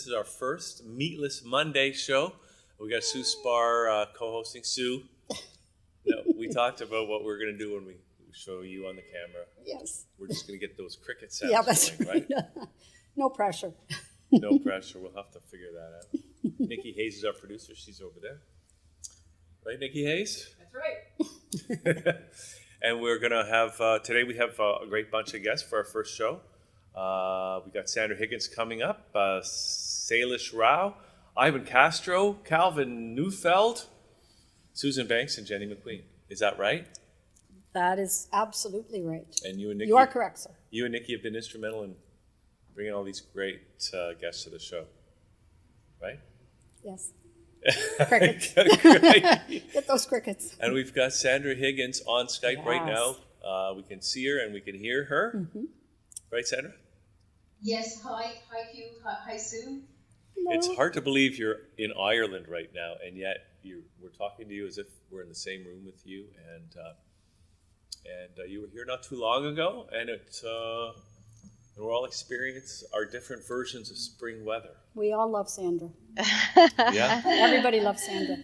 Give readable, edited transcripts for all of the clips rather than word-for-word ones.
This is our first Meatless Monday show. We got Sue Spar co-hosting. Sue, no, we talked about what we're going to do when we show you on the camera. Yes. We're just going to get those cricket sounds that's going, right? No pressure. No pressure. We'll have to figure that out. Nikki Hayes is our producer. She's over there. Right, Nikki Hayes? That's right. And we're going to have, today we have a great bunch of guests for our first show. We got Sandra Higgins coming up, Sailesh Rao, Ivan Castro, Calvin Neufeld, Susan Banks, and Jenny McQueen. Is that right? That is absolutely right. And you and Nikki, you are correct, sir. You and Nikki have been instrumental in bringing all these great guests to the show, right? Yes. Crickets. Get those crickets. And we've got Sandra Higgins on Skype right now. We can see her and we can hear her. Mm-hmm. Right, Sandra? Yes. Hi, Hugh. Hi, Sue. Hello. It's hard to believe you're in Ireland right now, and yet we're talking to you as if we're in the same room with you. And you were here not too long ago, and we're all experiencing our different versions of spring weather. We all love Sandra. Yeah? Everybody loves Sandra.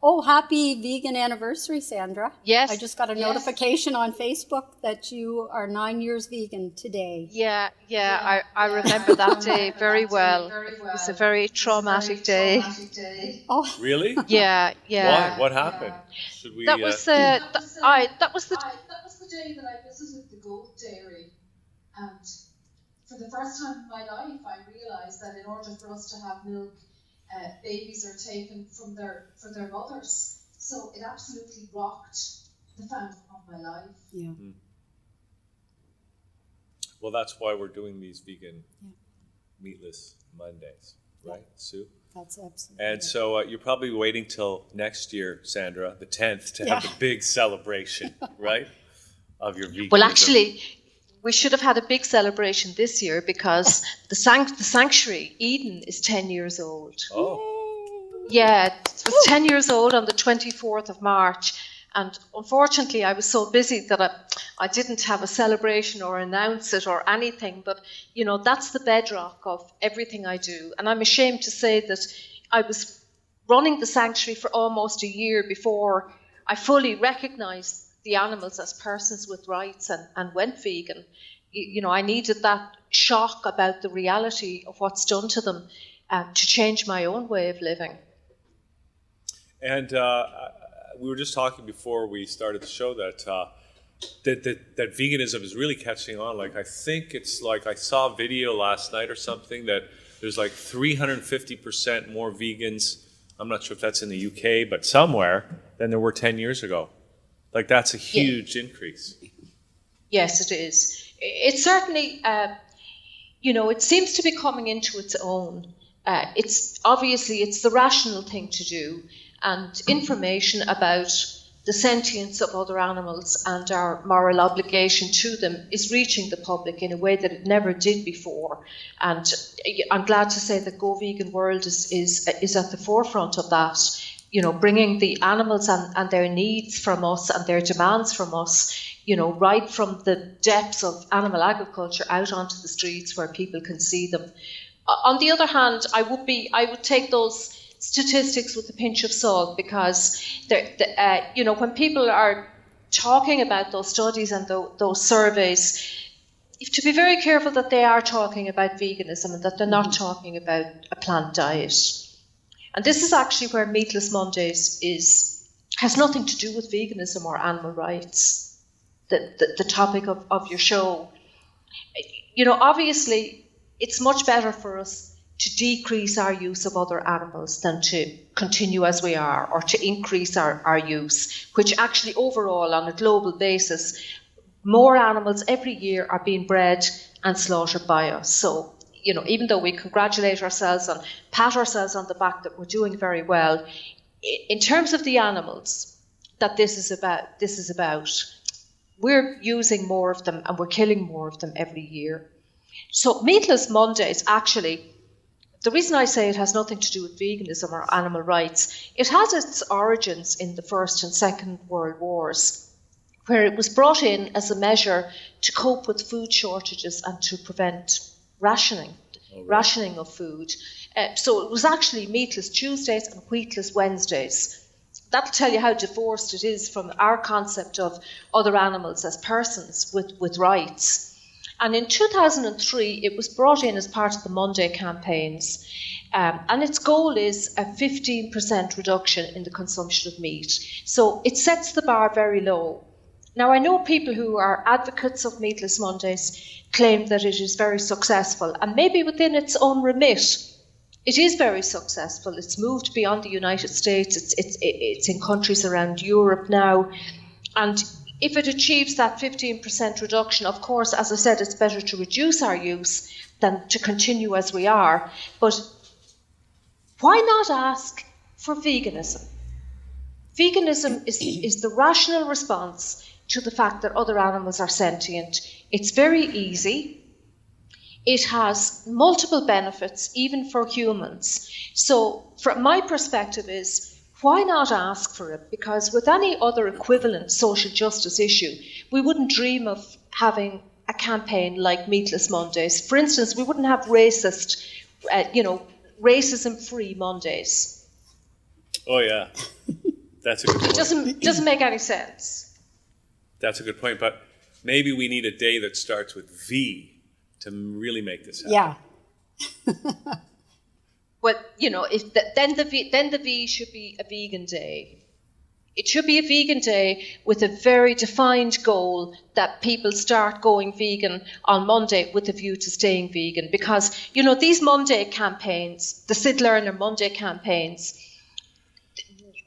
Oh, happy vegan anniversary, Sandra. Yes. I just got a notification on Facebook that you are 9 years vegan today. Yeah, I remember that day very well. It was a very traumatic day. Oh, Really? Yeah. Why? What happened? Should we? That was the day that I visited the goat dairy, and for the first time in my life, I realised that in order for us to have milk, babies are taken from their mothers. So it absolutely rocked the fountain of my life. yeah. Mm. Well, that's why we're doing these vegan meatless Mondays, right, Sue? That's absolutely And right. so you're probably waiting till next year, Sandra, the 10th, to have the big celebration, right, of your veganism. Well, actually, we should have had a big celebration this year because the sanctuary, Eden, is 10 years old. Oh. Yeah, it was 10 years old on the 24th of March. And unfortunately, I was so busy that I didn't have a celebration or announce it or anything. But, you know, that's the bedrock of everything I do. And I'm ashamed to say that I was running the sanctuary for almost a year before I fully recognized the animals as persons with rights and went vegan. You know, I needed that shock about the reality of what's done to them to change my own way of living. And we were just talking before we started the show that that veganism is really catching on. Like, I think it's like I saw a video last night or something that there's like 350% more vegans. I'm not sure if that's in the UK, but somewhere, than there were 10 years ago. Like, that's a huge increase. Yes, it is. It's certainly, you know, it seems to be coming into its own. It's the rational thing to do, and information about the sentience of other animals and our moral obligation to them is reaching the public in a way that it never did before. And I'm glad to say that Go Vegan World is at the forefront of that. You know, bringing the animals and their needs from us and their demands from us, you know, right from the depths of animal agriculture out onto the streets where people can see them. On the other hand, I would take those statistics with a pinch of salt because, you know, when people are talking about those studies and those surveys, you have to be very careful that they are talking about veganism and that they're not talking about a plant diet. And this is actually where Meatless Mondays has nothing to do with veganism or animal rights, the topic of your show. You know, obviously, it's much better for us to decrease our use of other animals than to continue as we are, or to increase our use, which actually overall, on a global basis, more animals every year are being bred and slaughtered by us. So, you know, even though we congratulate ourselves and pat ourselves on the back that we're doing very well, in terms of the animals that this is about, we're using more of them and we're killing more of them every year. So Meatless Mondays, actually, the reason I say it has nothing to do with veganism or animal rights, it has its origins in the First and Second World Wars, where it was brought in as a measure to cope with food shortages and to prevent rationing. rationing of food. So it was actually meatless Tuesdays and wheatless Wednesdays. That'll tell you how divorced it is from our concept of other animals as persons with rights. And in 2003, it was brought in as part of the Monday campaigns. And its goal is a 15% reduction in the consumption of meat. So it sets the bar very low. Now, I know people who are advocates of Meatless Mondays claim that it is very successful, and maybe within its own remit, it is very successful. It's moved beyond the United States. It's in countries around Europe now. And if it achieves that 15% reduction, of course, as I said, it's better to reduce our use than to continue as we are. But why not ask for veganism? Veganism is the rational response to the fact that other animals are sentient. It's very easy. It has multiple benefits, even for humans. So from my perspective is, why not ask for it? Because with any other equivalent social justice issue, we wouldn't dream of having a campaign like Meatless Mondays. For instance, we wouldn't have racism-free Mondays. Oh, yeah. That's a good point. It doesn't make any sense. That's a good point, but maybe we need a day that starts with V to really make this happen. Yeah. But then the V should be a vegan day. It should be a vegan day with a very defined goal that people start going vegan on Monday with a view to staying vegan. Because these Monday campaigns, the Sid Lerner Monday campaigns,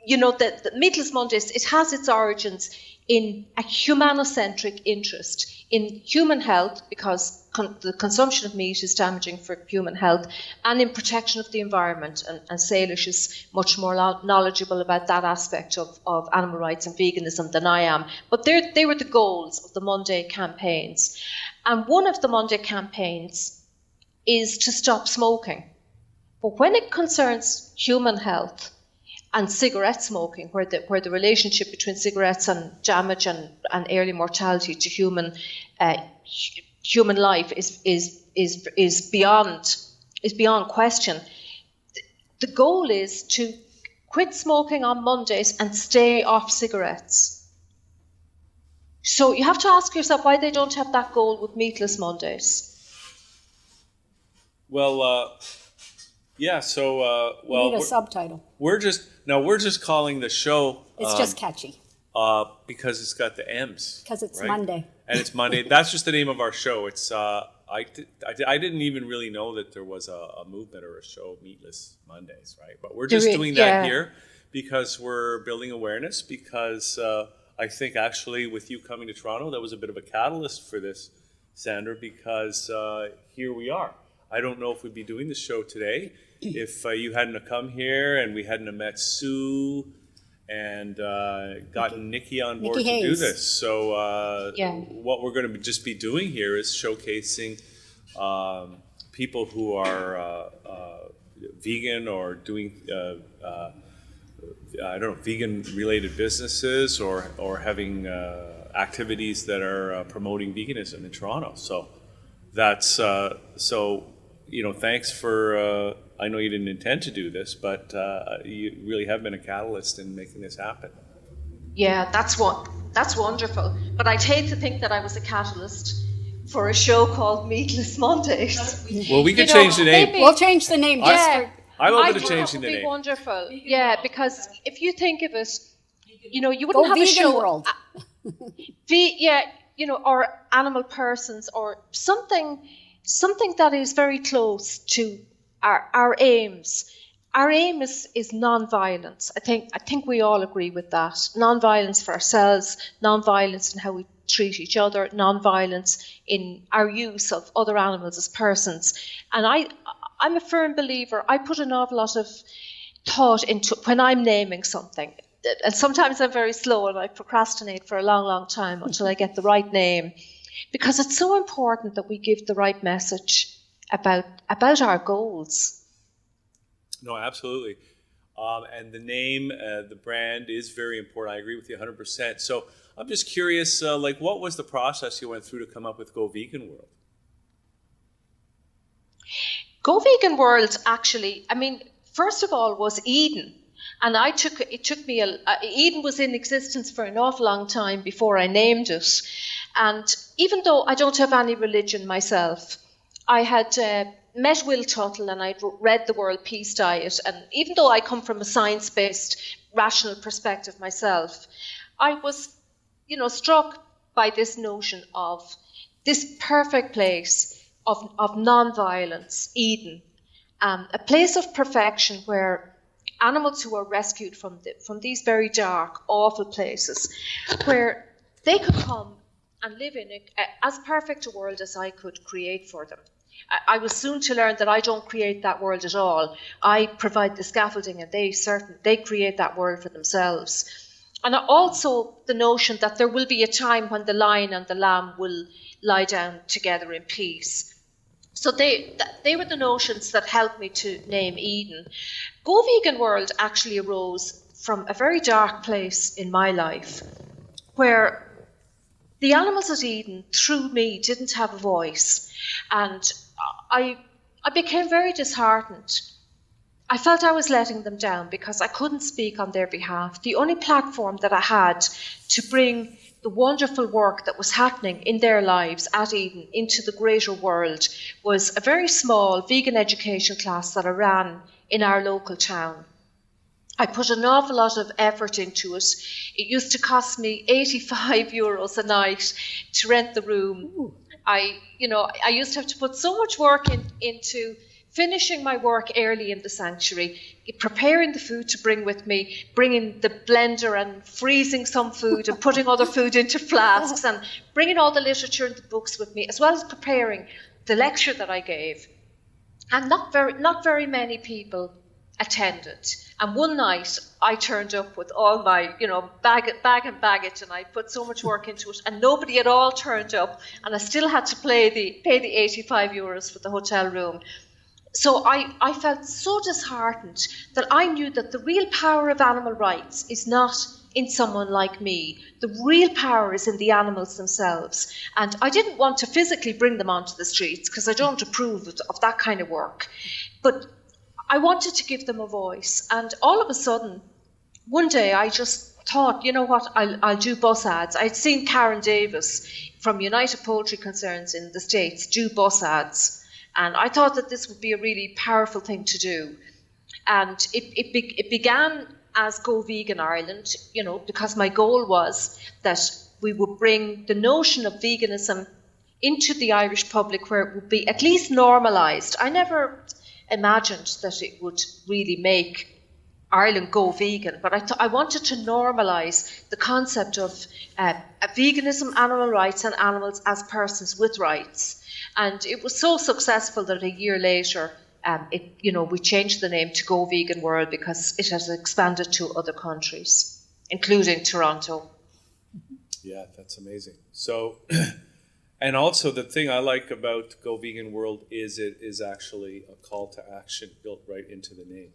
the Meatless Mondays, it has its origins in a humanocentric interest in human health, because the consumption of meat is damaging for human health, and in protection of the environment. And Sailesh is much more knowledgeable about that aspect of animal rights and veganism than I am. But they were the goals of the Monday campaigns. And one of the Monday campaigns is to stop smoking. But when it concerns human health and cigarette smoking, where the relationship between cigarettes and damage and early mortality to human life is beyond question. The goal is to quit smoking on Mondays and stay off cigarettes. So you have to ask yourself why they don't have that goal with Meatless Mondays. Well, yeah. So, We need a subtitle. We're just calling the show. It's just catchy. Because it's got the M's. Because it's right? Monday. And it's Monday. That's just the name of our show. It's I didn't even really know that there was a movement or a show, Meatless Mondays, right? But we're just doing that here because we're building awareness. Because I think actually with you coming to Toronto, that was a bit of a catalyst for this, Sandra. Because here we are. I don't know if we'd be doing the show today if you hadn't have come here and we hadn't have met Sue and gotten Nikki on board to do this. So what we're going to just be doing here is showcasing people who are vegan or doing vegan-related businesses or having activities that are promoting veganism in Toronto. So that's thanks for. I know you didn't intend to do this, but you really have been a catalyst in making this happen. Yeah, that's wonderful. But I'd hate to think that I was a catalyst for a show called Meatless Mondays. Well, we could change the name. We'll change the name. I'm open to changing the name. That would be wonderful. Yeah, because if you think of it, you wouldn't have a show. World. Or animal persons or something that is very close to our aims. Our aim is non-violence. I think we all agree with that. Non-violence for ourselves, non-violence in how we treat each other, non-violence in our use of other animals as persons. And I'm a firm believer. I put an awful lot of thought into when I'm naming something. And sometimes I'm very slow and I procrastinate for a long, long time until I get the right name. Because it's so important that we give the right message about our goals. No, absolutely. And the name, the brand is very important. I agree with you 100%. So I'm just curious, what was the process you went through to come up with Go Vegan World? Go Vegan World, actually, I mean, first of all was Eden. And Eden was in existence for an awful long time before I named it. And even though I don't have any religion myself, I had met Will Tuttle and I'd read The World Peace Diet. And even though I come from a science-based, rational perspective myself, I was, struck by this notion of this perfect place of non-violence, Eden, a place of perfection where animals who are rescued from these very dark, awful places, where they could come and live in as perfect a world as I could create for them. I was soon to learn that I don't create that world at all. I provide the scaffolding and they create that world for themselves. And also the notion that there will be a time when the lion and the lamb will lie down together in peace. So they were the notions that helped me to name Eden. Go Vegan World actually arose from a very dark place in my life, where the animals at Eden, through me, didn't have a voice. And I became very disheartened. I felt I was letting them down because I couldn't speak on their behalf. The only platform that I had to bring the wonderful work that was happening in their lives at Eden into the greater world was a very small vegan education class that I ran in our local town. I put an awful lot of effort into it. It used to cost me €85 a night to rent the room. I used to have to put so much work into finishing my work early in the sanctuary, preparing the food to bring with me, bringing the blender and freezing some food and putting other food into flasks and bringing all the literature and the books with me, as well as preparing the lecture that I gave. And not very many people attended. And one night I turned up with all my, bag and baggage, and I put so much work into it, and nobody at all turned up, and I still had to pay the €85 for the hotel room. So I felt so disheartened that I knew that the real power of animal rights is not in someone like me. The real power is in the animals themselves. And I didn't want to physically bring them onto the streets because I don't approve of that kind of work. But I wanted to give them a voice. And all of a sudden, one day I just thought, you know what, I'll do bus ads. I'd seen Karen Davis from United Poultry Concerns in the States do bus ads. And I thought that this would be a really powerful thing to do. And it began as Go Vegan Ireland, because my goal was that we would bring the notion of veganism into the Irish public where it would be at least normalised. I never imagined that it would really make Ireland go vegan, but I wanted to normalise the concept of veganism, animal rights, and animals as persons with rights. And it was so successful that a year later, we changed the name to Go Vegan World because it has expanded to other countries, including Toronto. Yeah, that's amazing. So, and also the thing I like about Go Vegan World is it is actually a call to action built right into the name.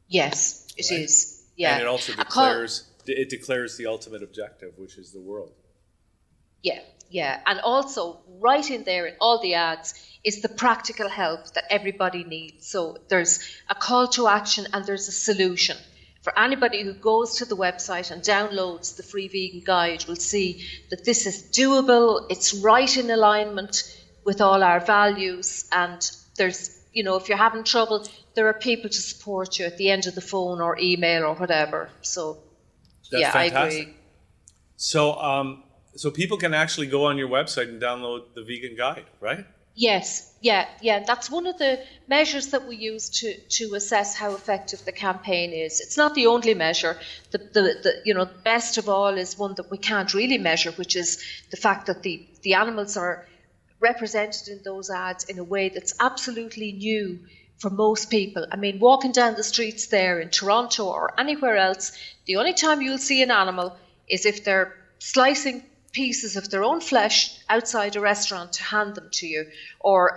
Yes, it is. Yeah, and it also declares the ultimate objective, which is the world. Yeah, and also right in there in all the ads is the practical help that everybody needs. So there's a call to action and there's a solution. For anybody who goes to the website and downloads the free vegan guide will see that this is doable, it's right in alignment with all our values, and there's, if you're having trouble, there are people to support you at the end of the phone or email or whatever. So that's fantastic. I agree. So people can actually go on your website and download the vegan guide, right? Yes, yeah. That's one of the measures that we use to assess how effective the campaign is. It's not the only measure. The best of all is one that we can't really measure, which is the fact that the animals are represented in those ads in a way that's absolutely new for most people. I mean, walking down the streets there in Toronto or anywhere else, the only time you'll see an animal is if they're slicing pieces of their own flesh outside a restaurant to hand them to you, or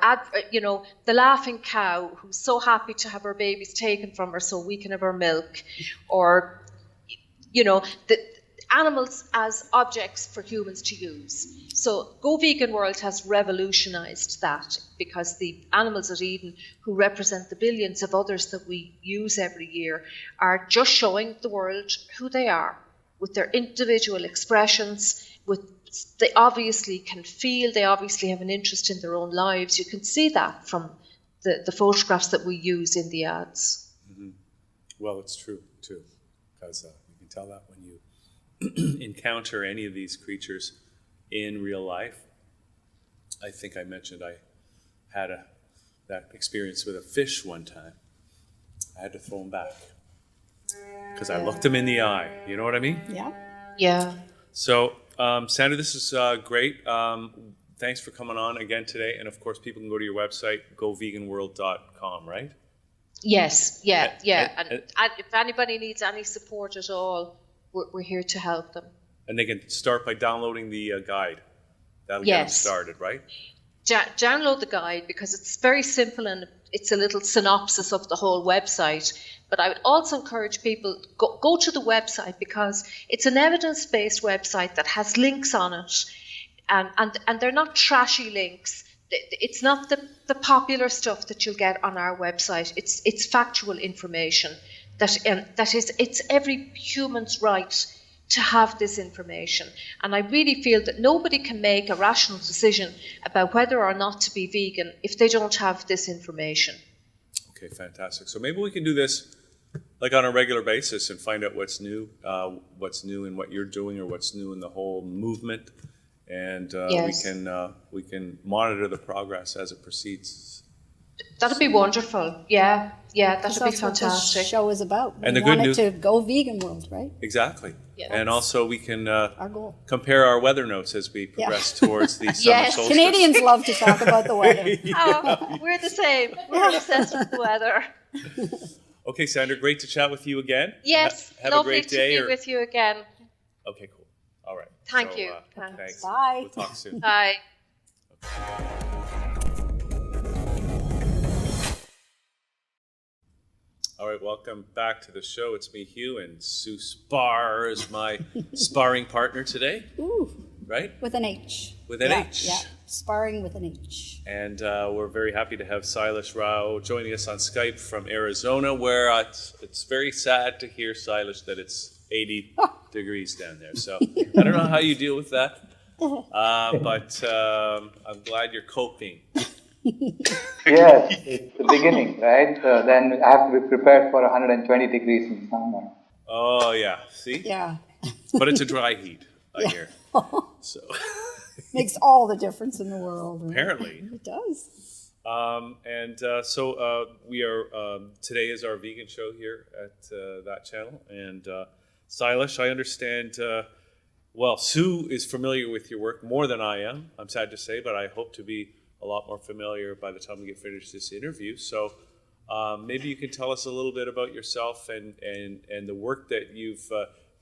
the laughing cow who's so happy to have her babies taken from her so we can have her milk, or animals as objects for humans to use. So Go Vegan World has revolutionised that, because the animals at Eden, who represent the billions of others that we use every year, are just showing the world who they are, with their individual expressions, they obviously can feel, they obviously have an interest in their own lives. You can see that from the photographs that we use in the ads. Mm-hmm. Well, it's true too, because you can tell that when you encounter any of these creatures in real life. I think I mentioned I had that experience with a fish one time. I had to throw him back because I looked him in the eye. You know what I mean? Yeah. Yeah. So, Sandra, this is great. Thanks for coming on again today. And of course, people can go to your website, goveganworld.com, right? Yes, yeah. And if anybody needs any support at all, we're here to help them. And they can start by downloading the guide. That'll get them started, right? Download the guide, because it's very simple and it's a little synopsis of the whole website. But I would also encourage people, go to the website, because it's an evidence-based website that has links on it. And they're not trashy links. It's not the popular stuff that you'll get on our website. It's factual information it's every human's right to have this information. And I really feel that nobody can make a rational decision about whether or not to be vegan if they don't have this information. Okay, fantastic. So maybe we can do this like on a regular basis and find out what's new in what you're doing, or what's new in the whole movement. And we can monitor the progress as it proceeds. That'd be wonderful. Yeah, that'd be That's fantastic. what this show is about. And we the good want news, it to go vegan world, right? Exactly. Yeah, and also we can Our goal. compare our weather notes as we progress towards the summer Yes. solstice. Canadians love to talk about the weather. Oh, we're the same. We're obsessed with the weather. Okay, Sandra, great to chat with you again. Yes, Have a lovely great day. to be with you again. Okay, cool. All right. Thank you. Thanks. Bye. We'll talk soon. Bye. All right, welcome back to the show. It's me, Hugh, and Sue Spar is my sparring partner today, Ooh, right? with an H. With an H. Yeah, sparring with an H. And we're very happy to have Sailesh Rao joining us on Skype from Arizona, where it's very sad to hear, Sailesh, that it's 80 degrees down there. So I don't know how you deal with that, but I'm glad you're coping. Yes, it's the beginning, right? Then I have to be prepared for 120 degrees in summer. Oh, yeah. See? Yeah. But it's a dry heat, I hear. So Makes all the difference in the world. Right? apparently. It does. So we are, today is our vegan show here at that channel. And Sailesh, I understand, Sue is familiar with your work more than I am, I'm sad to say, but I hope to be a lot more familiar by the time we get finished this interview. So maybe you can tell us a little bit about yourself and the work that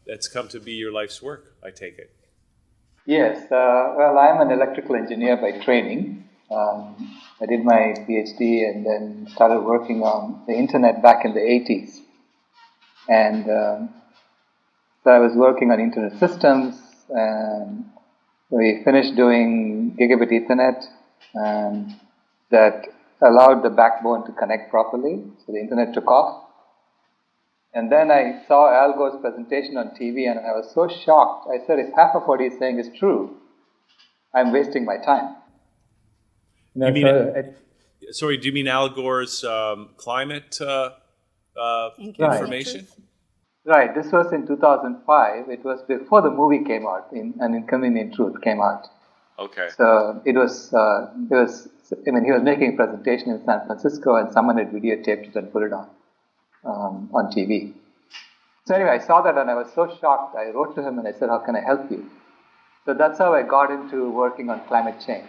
that's come to be your life's work, I take it. Yes, I'm an electrical engineer by training. I did my PhD and then started working on the internet back in the 80s. And so I was working on internet systems, and we finished doing gigabit Ethernet, and that allowed the backbone to connect properly, so the internet took off. And then I saw Al Gore's presentation on TV, and I was so shocked. I said, if half of what he's saying is true, I'm wasting my time. Do you mean Al Gore's climate information? Right, this was in 2005. It was before the movie came out, An Inconvenient Truth came out. Okay. So he was making a presentation in San Francisco, and someone had videotaped it and put it on TV. So anyway, I saw that and I was so shocked. I wrote to him and I said, how can I help you? So that's how I got into working on climate change.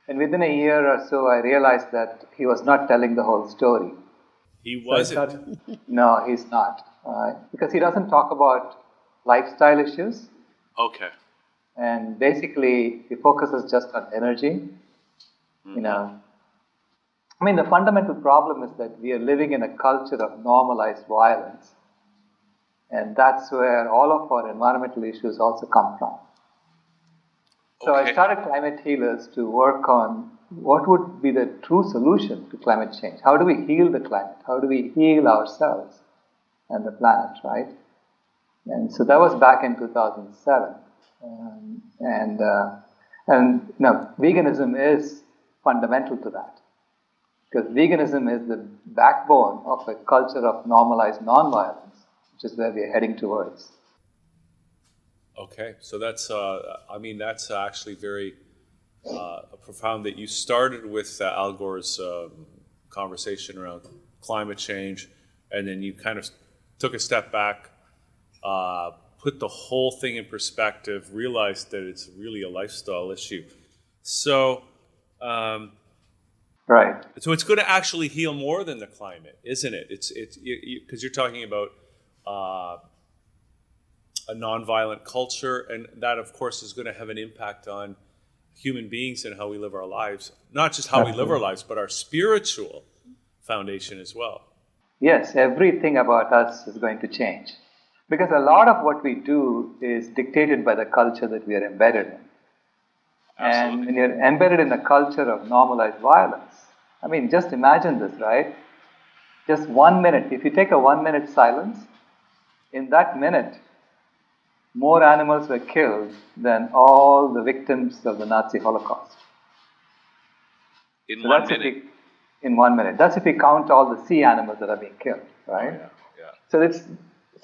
And within a year or so, I realized that he was not telling the whole story. He wasn't? No, he's not. Because he doesn't talk about lifestyle issues. Okay. And basically, he focuses just on energy. Mm-hmm. The fundamental problem is that we are living in a culture of normalized violence. And that's where all of our environmental issues also come from. So I started Climate Healers to work on what would be the true solution to climate change. How do we heal the climate? How do we heal ourselves and the planet, right? And so that was back in 2007. Veganism is fundamental to that. Because veganism is the backbone of a culture of normalized nonviolence, which is where we are heading towards. Okay, so that's that's actually very profound that you started with Al Gore's conversation around climate change, and then you kind of took a step back, put the whole thing in perspective, realized that it's really a lifestyle issue. So, right. So it's going to actually heal more than the climate, isn't it? It's because you're talking about a nonviolent culture, and that, of course, is going to have an impact on human beings and how we live our lives. Not just how we live our lives, but our spiritual foundation as well. Yes, everything about us is going to change. Because a lot of what we do is dictated by the culture that we are embedded in. Absolutely. And when you're embedded in a culture of normalized violence, I mean, just imagine this, right? Just 1 minute. If you take a 1 minute silence, in that minute, more animals were killed than all the victims of the Nazi Holocaust. In 1 minute? In 1 minute. That's if we count all the sea animals that are being killed, right? Oh, yeah. So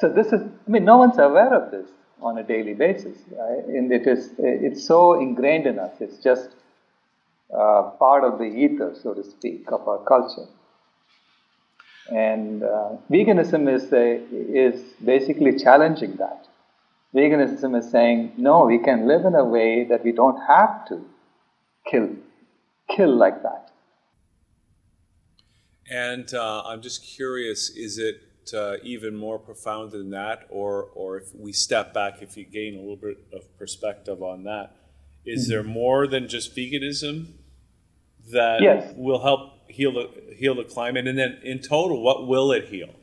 this is, I mean, no one's aware of this on a daily basis, right? And it's so ingrained in us. It's just part of the ether, so to speak, of our culture. And veganism is basically challenging that. Veganism is saying, no, we can live in a way that we don't have to kill like that. And I'm just curious, is it even more profound than that? Or if we step back, if you gain a little bit of perspective on that, is there more than just veganism that will help heal the climate? And then in total, what will it heal?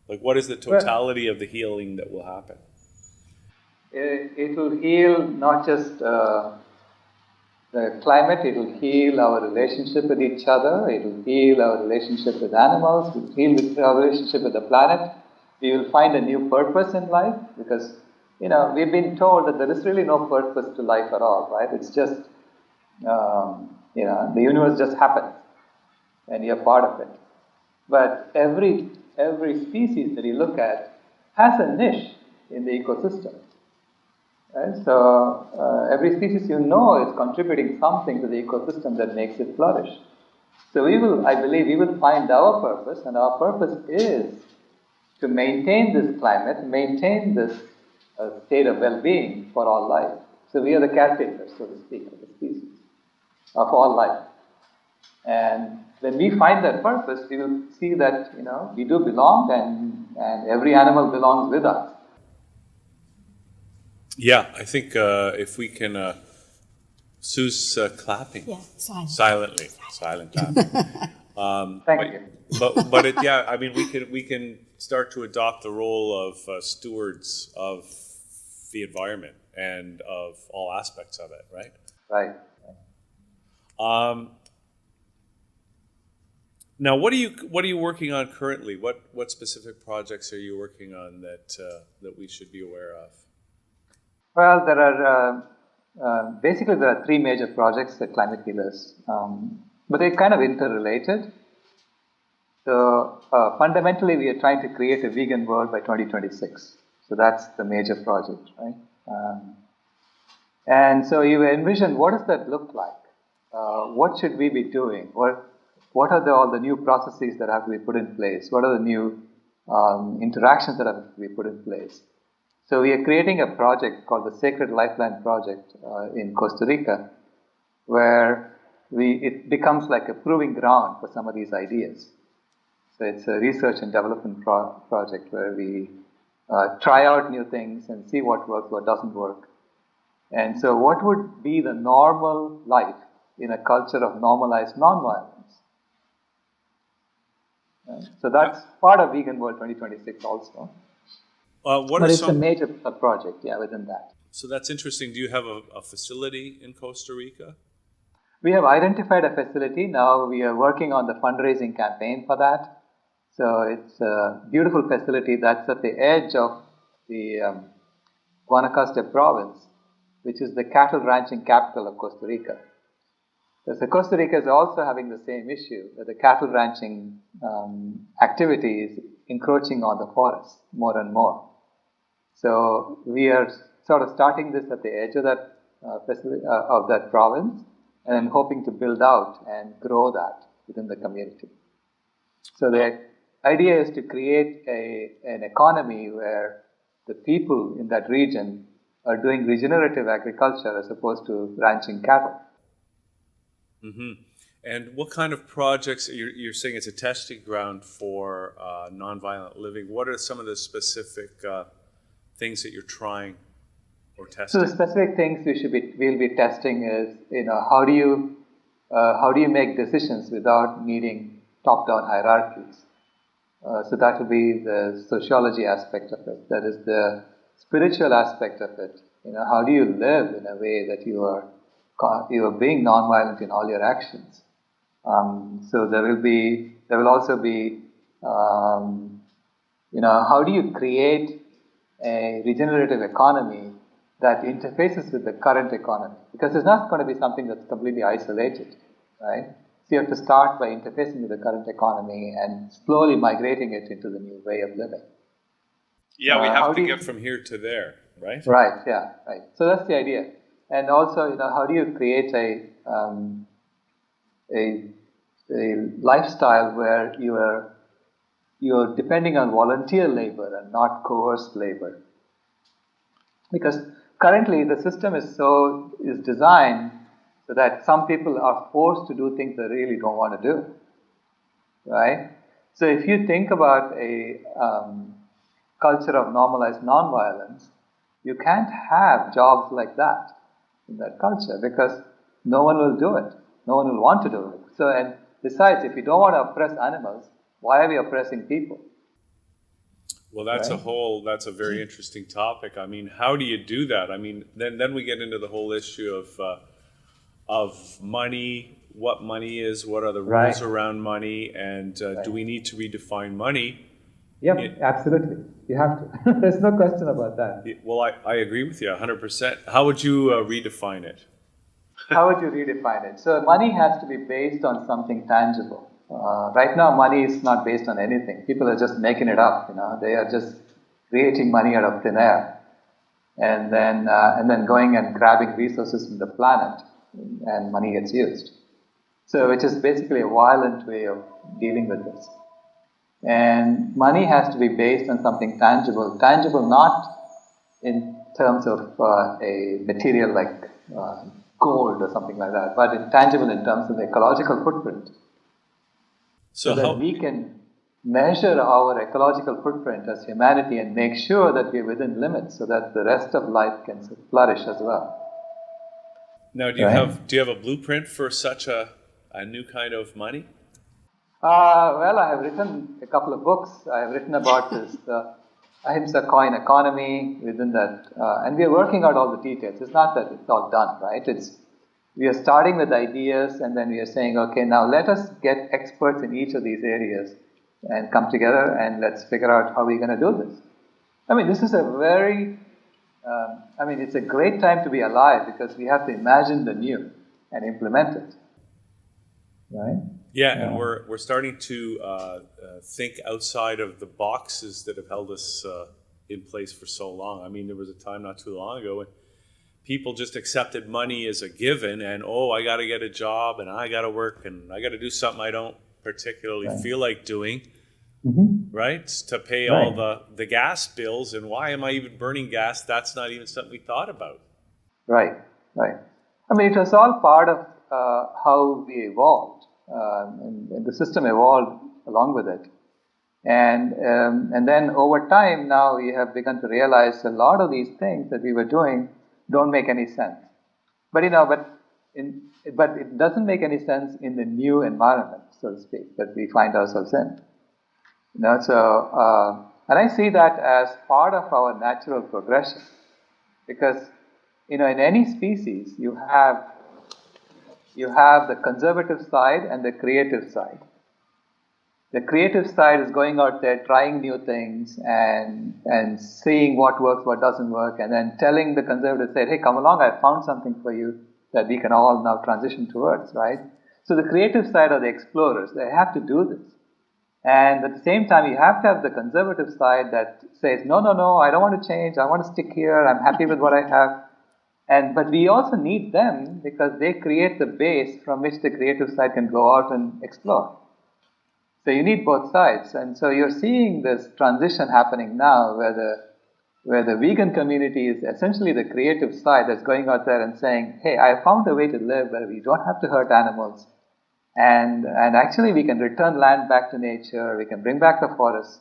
Like, what is the totality of the healing that will happen? It will heal not just the climate, it will heal our relationship with each other, it will heal our relationship with animals, it will heal our relationship with the planet. We will find a new purpose in life because, we've been told that there is really no purpose to life at all, right? It's just, the universe just happens and you're part of it. But every species that you look at has a niche in the ecosystem. Right? So every species is contributing something to the ecosystem that makes it flourish. So I believe we will find our purpose, and our purpose is to maintain this climate, maintain this state of well-being for all life. So we are the caretakers, so to speak, of the species, of all life. And when we find that purpose, we will see that, we do belong, and every animal belongs with us. Yeah, I think if we can, Sue's clapping. Yeah, silent clapping. Thank you. But we can start to adopt the role of stewards of the environment and of all aspects of it, right? Right. Now, what are you working on currently? What specific projects are you working on that we should be aware of? Well, there are 3 major projects at Climate Healers, but they're kind of interrelated. So fundamentally, we are trying to create a vegan world by 2026. So that's the major project, right? And so you envision, what does that look like? What should we be doing? What are all the new processes that have to be put in place? What are the new interactions that have to be put in place? So we are creating a project called the Sacred Lifeline Project in Costa Rica, where it becomes like a proving ground for some of these ideas. So it's a research and development project where we try out new things and see what works, what doesn't work. And so what would be the normal life in a culture of normalized nonviolence? So that's part of Vegan World 2026 also. What But are it's a some? major project, yeah, within that. So that's interesting. Do you have a facility in Costa Rica? We have identified a facility. Now we are working on the fundraising campaign for that. So it's a beautiful facility that's at the edge of the Guanacaste province, which is the cattle ranching capital of Costa Rica. So Costa Rica is also having the same issue, that the cattle ranching activity is encroaching on the forest more and more. So we are sort of starting this at the edge of that facility, of that province, and then hoping to build out and grow that within the community. So the idea is to create an economy where the people in that region are doing regenerative agriculture as opposed to ranching cattle. Mm-hmm. And what kind of projects, you're saying it's a testing ground for nonviolent living. What are some of the specific things that you're trying or testing? So the specific things we'll be testing is, how do you make decisions without needing top-down hierarchies? So that will be the sociology aspect of it. That is the spiritual aspect of it. How do you live in a way that you are being nonviolent in all your actions? So there will also be, how do you create a regenerative economy that interfaces with the current economy? Because it's not going to be something that's completely isolated, right? So you have to start by interfacing with the current economy and slowly migrating it into the new way of living. Yeah, we have to get from here to there, right? Right, yeah, right. So that's the idea. And also, how do you create a lifestyle where you are depending on volunteer labor and not coerced labor? Because currently the system is designed so that some people are forced to do things they really don't want to do, right? So if you think about a culture of normalized nonviolence, you can't have jobs like that in that culture because no one will do it. No one will want to do it. So, and besides, if you don't want to oppress animals, why are we oppressing people? Well, that's right? that's a very interesting topic. I mean, how do you do that? I mean, then we get into the whole issue of money, what money is, what are the rules around money, and do we need to redefine money? Yep, absolutely. You have to. There's no question about that. Well, I agree with you 100%. How would you redefine it? How would you redefine it? So money has to be based on something tangible. Right now, money is not based on anything. People are just making it up. They are just creating money out of thin air, and then going and grabbing resources from the planet, and money gets used. So, which is basically a violent way of dealing with this. And money has to be based on something tangible. Tangible not in terms of a material like gold or something like that, but intangible in terms of the ecological footprint. So that we can measure our ecological footprint as humanity and make sure that we're within limits so that the rest of life can flourish as well. Now, do you have a blueprint for such a new kind of money? Well, I have written a couple of books. I have written about this Ahimsa coin economy within that, and we are working out all the details. It's not that it's all done, right? We are starting with ideas, and then we are saying, okay, now let us get experts in each of these areas and come together, and let's figure out how we're going to do this. I mean, this is it's a great time to be alive because we have to imagine the new and implement it, right? Yeah, and we're starting to think outside of the boxes that have held us in place for so long. I mean, there was a time not too long ago when people just accepted money as a given, and I got to get a job, and I got to work, and I got to do something I don't particularly feel like doing, right? To pay all the gas bills, and why am I even burning gas? That's not even something we thought about. Right. I mean, it was all part of how we evolved. And the system evolved along with it, and then over time, now we have begun to realize a lot of these things that we were doing don't make any sense. But but it doesn't make any sense in the new environment, so to speak, that we find ourselves in. And I see that as part of our natural progression. Because, in any species, you have the conservative side and the creative side. The creative side is going out there, trying new things and seeing what works, what doesn't work, and then telling the conservative side, hey, come along, I found something for you that we can all now transition towards, right? So the creative side are the explorers. They have to do this. And at the same time, you have to have the conservative side that says, no, I don't want to change. I want to stick here. I'm happy with what I have. But we also need them because they create the base from which the creative side can go out and explore. So you need both sides. And so you're seeing this transition happening now where the vegan community is essentially the creative side that's going out there and saying, hey, I found a way to live where we don't have to hurt animals. And actually we can return land back to nature, we can bring back the forests,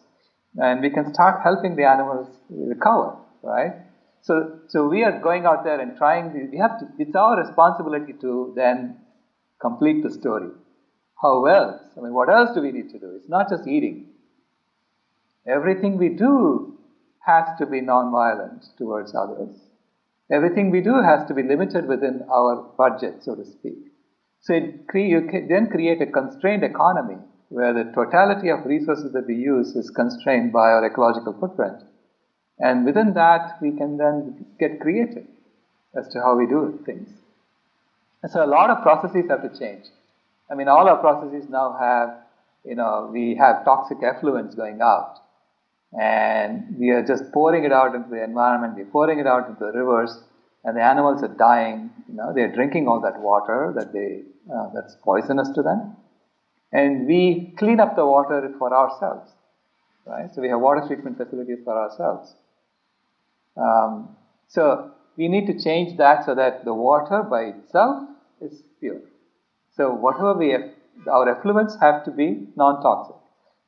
and we can start helping the animals recover, right? So we are going out there and trying, it's our responsibility to then complete the story. How else? I mean, what else do we need to do? It's not just eating. Everything we do has to be non-violent towards others. Everything we do has to be limited within our budget, so to speak. So you can then create a constrained economy where the totality of resources that we use is constrained by our ecological footprint. And within that, we can then get creative as to how we do things. And so a lot of processes have to change. I mean, all our processes now have, we have toxic effluents going out. And we are just pouring it out into the environment, we're pouring it out into the rivers, and the animals are dying. They're drinking all that water that's poisonous to them. And we clean up the water for ourselves, right? So we have water treatment facilities for ourselves. So we need to change that so that the water by itself is pure. So whatever our effluents have to be non-toxic.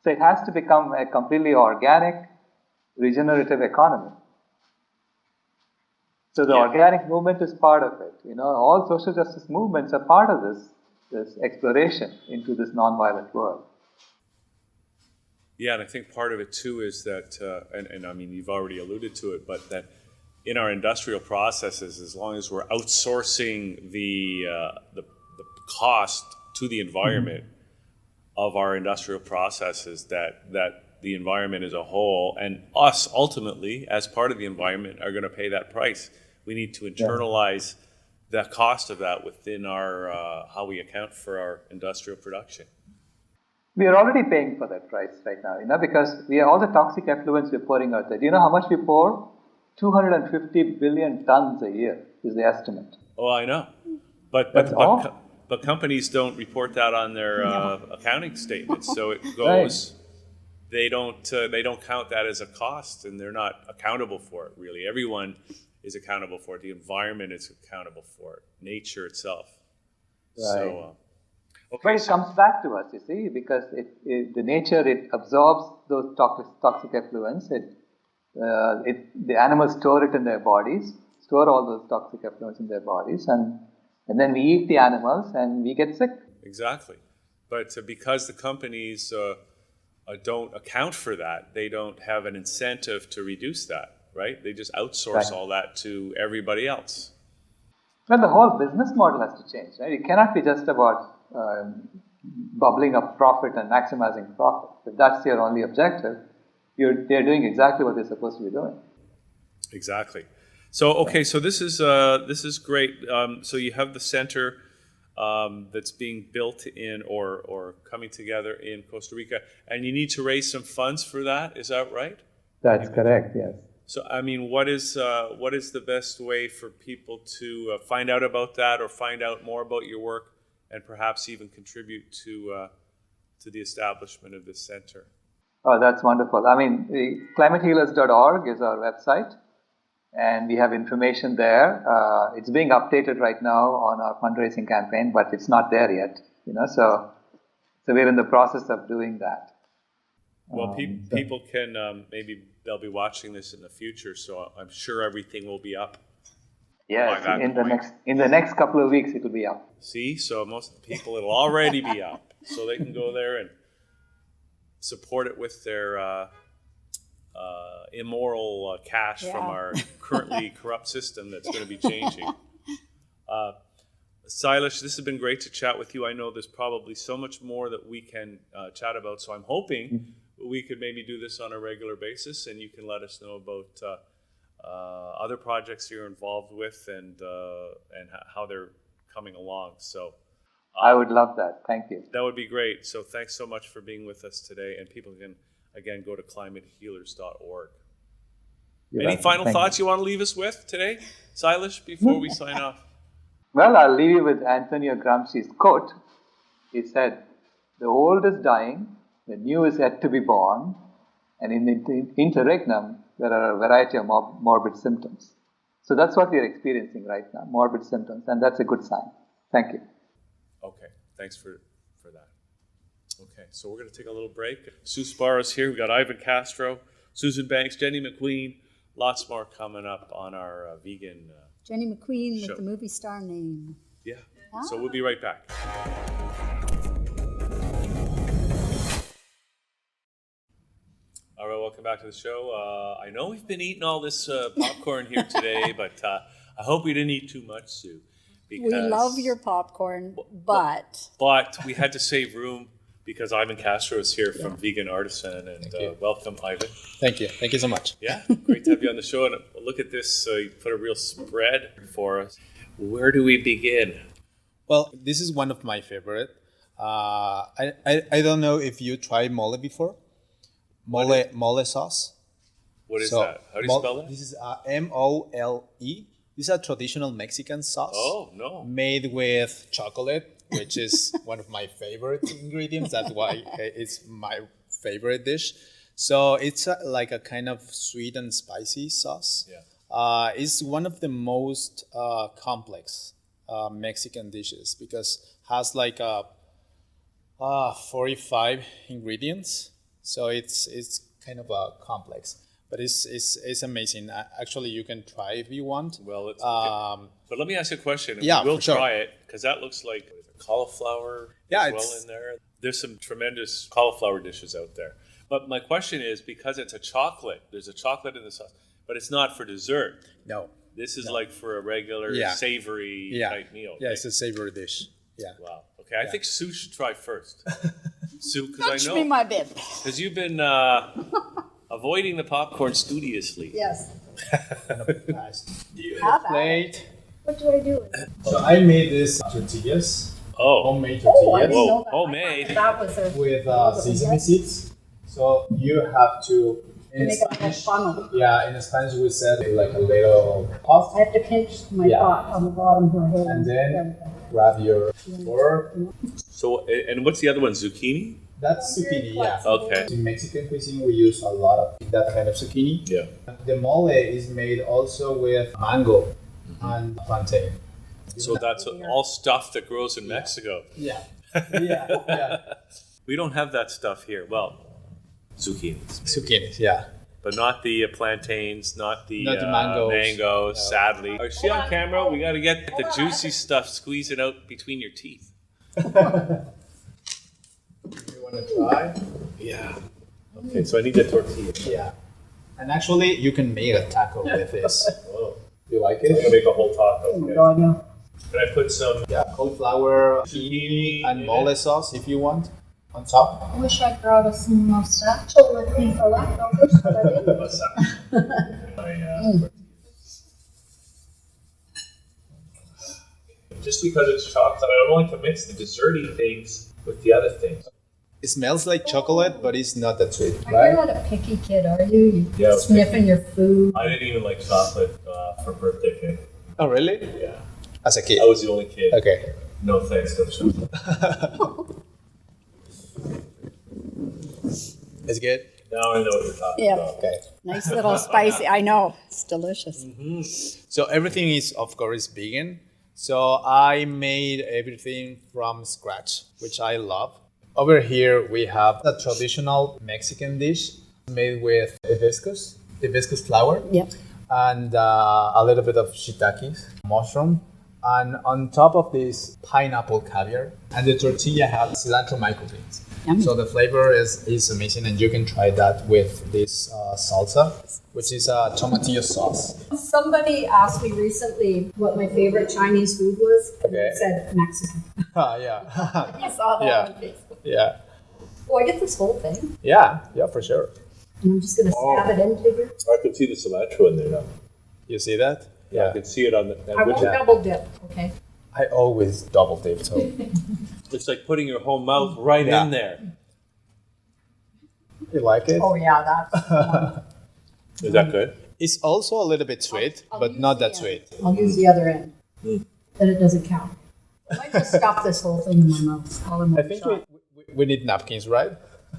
So it has to become a completely organic, regenerative economy. So the organic movement is part of it. All social justice movements are part of this exploration into this non-violent world. Yeah, and I think part of it too is that, and I mean, you've already alluded to it, but that in our industrial processes, as long as we're outsourcing the cost to the environment of our industrial processes, that the environment as a whole and us ultimately as part of the environment are going to pay that price. We need to internalize the cost of that within our how we account for our industrial production. We are already paying for that price right now, because all the toxic effluents we're pouring out there. Do you know how much we pour? 250 billion tons a year is the estimate. Oh, I know. But companies don't report that on their accounting statements, so it goes. Right. They don't count that as a cost, and they're not accountable for it. Really, everyone is accountable for it. The environment is accountable for it. Nature itself. Right. So, but it comes back to us, you see, because the nature absorbs those toxic effluents. The animals store it in their bodies, store all those toxic effluents in their bodies, and then we eat the animals and we get sick. Exactly. But because the companies don't account for that, they don't have an incentive to reduce that, right? They just outsource all that to everybody else. Well, the whole business model has to change, right? It cannot be just about bubbling up profit and maximizing profit. If that's your only objective, they're doing exactly what they're supposed to be doing. Exactly. So, okay, so this is great. So you have the center that's being built in or coming together in Costa Rica, and you need to raise some funds for that. Is that right? That's correct. Yes. So, I mean, what is the best way for people to find out about that, or find out more about your work, and perhaps even contribute to the establishment of this center? Oh, that's wonderful. I mean, climatehealers.org is our website, and we have information there. It's being updated right now on our fundraising campaign, but it's not there yet. So we're in the process of doing that. Well, people can maybe they'll be watching this in the future, so I'm sure everything will be up. Yes, in the next couple of weeks it will be up. See, so most of the people it'll already be up, so they can go there and support it with their immoral cash from our currently corrupt system that's going to be changing. Sailesh, this has been great to chat with you. I know there's probably so much more that we can chat about, so I'm hoping we could maybe do this on a regular basis, and you can let us know about other projects you're involved with and how they're coming along. So I would love that. Thank you. that would be great. So thanks so much for being with us today, and people can, again, go to climatehealers.org. Any final thoughts you want to leave us with today, Sailesh, before we sign off? Well, I'll leave you with Antonio Gramsci's quote. He said, "The old is dying, the new is yet to be born, and in the interregnum, there are a variety of morbid symptoms." So that's what we're experiencing right now, morbid symptoms, and that's a good sign. Thank you. Okay, thanks for that. Okay, so we're going to take a little break. Sue Sparrow's here. We've got Ivan Castro, Susan Banks, Jenny McQueen. Lots more coming up on our vegan Jenny McQueen show. with the movie star name. Yeah, so we'll be right back. All right, welcome back to the show. I know we've been eating all this popcorn here today, but I hope we didn't eat too much, Sue. We love your popcorn, but we had to save room because Ivan Castro is here from Vegan Artisan, and welcome, Ivan. Thank you so much. Yeah, great to have you on the show. And look at this, you put a real spread for us. Where do we begin? Well, this is one of my favorite. I don't know if you tried mole before. Mole sauce. What is that? How do you spell that? This is MOLE. This is a traditional Mexican sauce. Oh, no. Made with chocolate, which is one of my favorite ingredients. That's why it's my favorite dish. So it's like a kind of sweet and spicy sauce. Yeah. It's one of the most complex Mexican dishes because it has like 45 ingredients. So it's kind of complex. But it's amazing. Actually, you can try if you want. Well, it's but let me ask you a question. Yeah, we'll sure. try it because that looks like cauliflower as well in there. There's some tremendous cauliflower dishes out there. But my question is, because it's a chocolate, there's a chocolate in the sauce, but it's not for dessert. No. This is like for a regular savory type meal. Yeah, right? it's a savory dish. Yeah. Wow. Okay, I think Sue should try first. Sue, because I touch know me my bib. because you've been avoiding the popcorn studiously. Yes. Do you Have plate? What do I do with it? So I made this tortillas, Oh, homemade Oh, I tortillas didn't know that. homemade. That was a with sesame seeds. So you have to in make a little Spanish. funnel. Yeah, in Spanish we said like a little pot, I have to pinch my pot on the bottom here. and then grab your fork. So, and what's the other one? Zucchini? That's zucchini. Yeah. Okay. In Mexican cuisine, we use a lot of that kind of zucchini. Yeah. The mole is made also with mango and plantain. So that's all stuff that grows in Mexico. Yeah. Yeah. We don't have that stuff here. Well, zucchinis, Zucchinis, yeah. but not the plantains, not the mangoes. mangoes. No. Sadly, is she on camera? We got to get the juicy stuff, squeeze it out between your teeth. You want to try? Yeah. Okay, so I need the tortilla. Yeah. And actually, you can make a taco with this. Oh, You like I'm gonna it? make a whole taco. Oh my Okay. God, no. Can I put some? Yeah, cauliflower, zucchini, and mole sauce if you want on top. I wish I brought us some mustache with me for leftovers, but I didn't. What's that? Just because it's chocolate, I don't like to mix the desserty things with the other things. It smells like chocolate, but it's not that sweet, You're right? not a picky kid, are you? Yeah, I You're was sniffing your food. I didn't even like chocolate for birthday cake. Oh, really? Yeah, As a kid. I was the only kid. Okay. No thanks, no chocolate. It's good? Now I know what you're talking Yeah. about. Okay. Nice little spicy. I know. It's delicious. So everything is, of course, vegan. So I made everything from scratch, which I love. Over here, we have a traditional Mexican dish made with hibiscus flower, Yep. and a little bit of shiitake, mushroom. And on top of this, pineapple caviar. And the tortilla has cilantro microgreens. Yummy. So the flavor is amazing, and you can try that with this salsa, which is a tomatillo sauce. Somebody asked me recently what my favorite Chinese food was, and I said Mexican. Yeah. You saw that Yeah. on Facebook. Yeah. Oh, I get this whole thing, Yeah, for sure. and I'm just gonna stab it into here. I could see the cilantro in there now. You see that? I can see it on the. I won't double dip, okay? I always double dip, so. It's like putting your whole mouth right Yeah. in there. You like it? Oh yeah, that's. Is that good? It's also a little bit sweet, I'll but use not that the, sweet. I'll use the other end. Then it doesn't count. I might just stuff this whole thing in my mouth. All in I one think shot. we need napkins, right?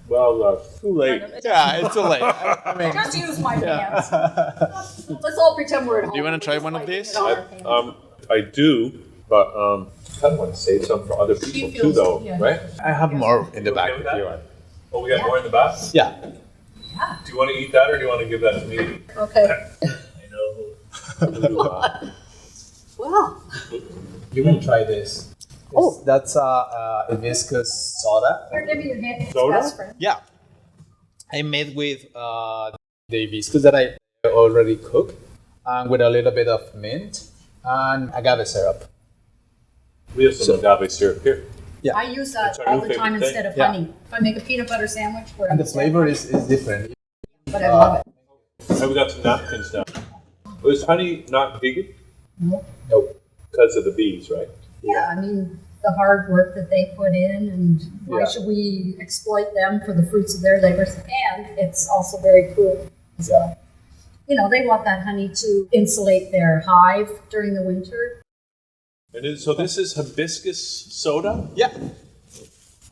Well, too late. Yeah, it's too late. I mean, Just use my hands. Let's all pretend we're at home. do you want to try Just one of wiping these? it on our hands. I do, but I kind of want to save some for other people too, feels- though, yeah. right? I have more in the You back okay with if that? you want. Oh, we got more in the back? Yeah. Do you want to eat that or do you want to give that to me? Okay. I know. Wow. You can try this. Oh. That's hibiscus soda. Here, give me your hand. It's Soda? best friend. Yeah. I made with the hibiscus that I already cooked, and with a little bit of mint and agave syrup. We have some agave syrup here. Yeah. I use that It's our all new the time favorite instead of thing. honey. If I make a peanut butter sandwich, where And the flavor is different. but I love it. And we got some napkins now. Was honey not vegan? Nope. Nope. Because of the bees, right? Yeah, I mean, the hard work that they put in, and why Yeah. should we exploit them for the fruits of their labors? And it's also very cool as well. You know, they want that honey to insulate their hive during the winter. So this is hibiscus soda? Yeah.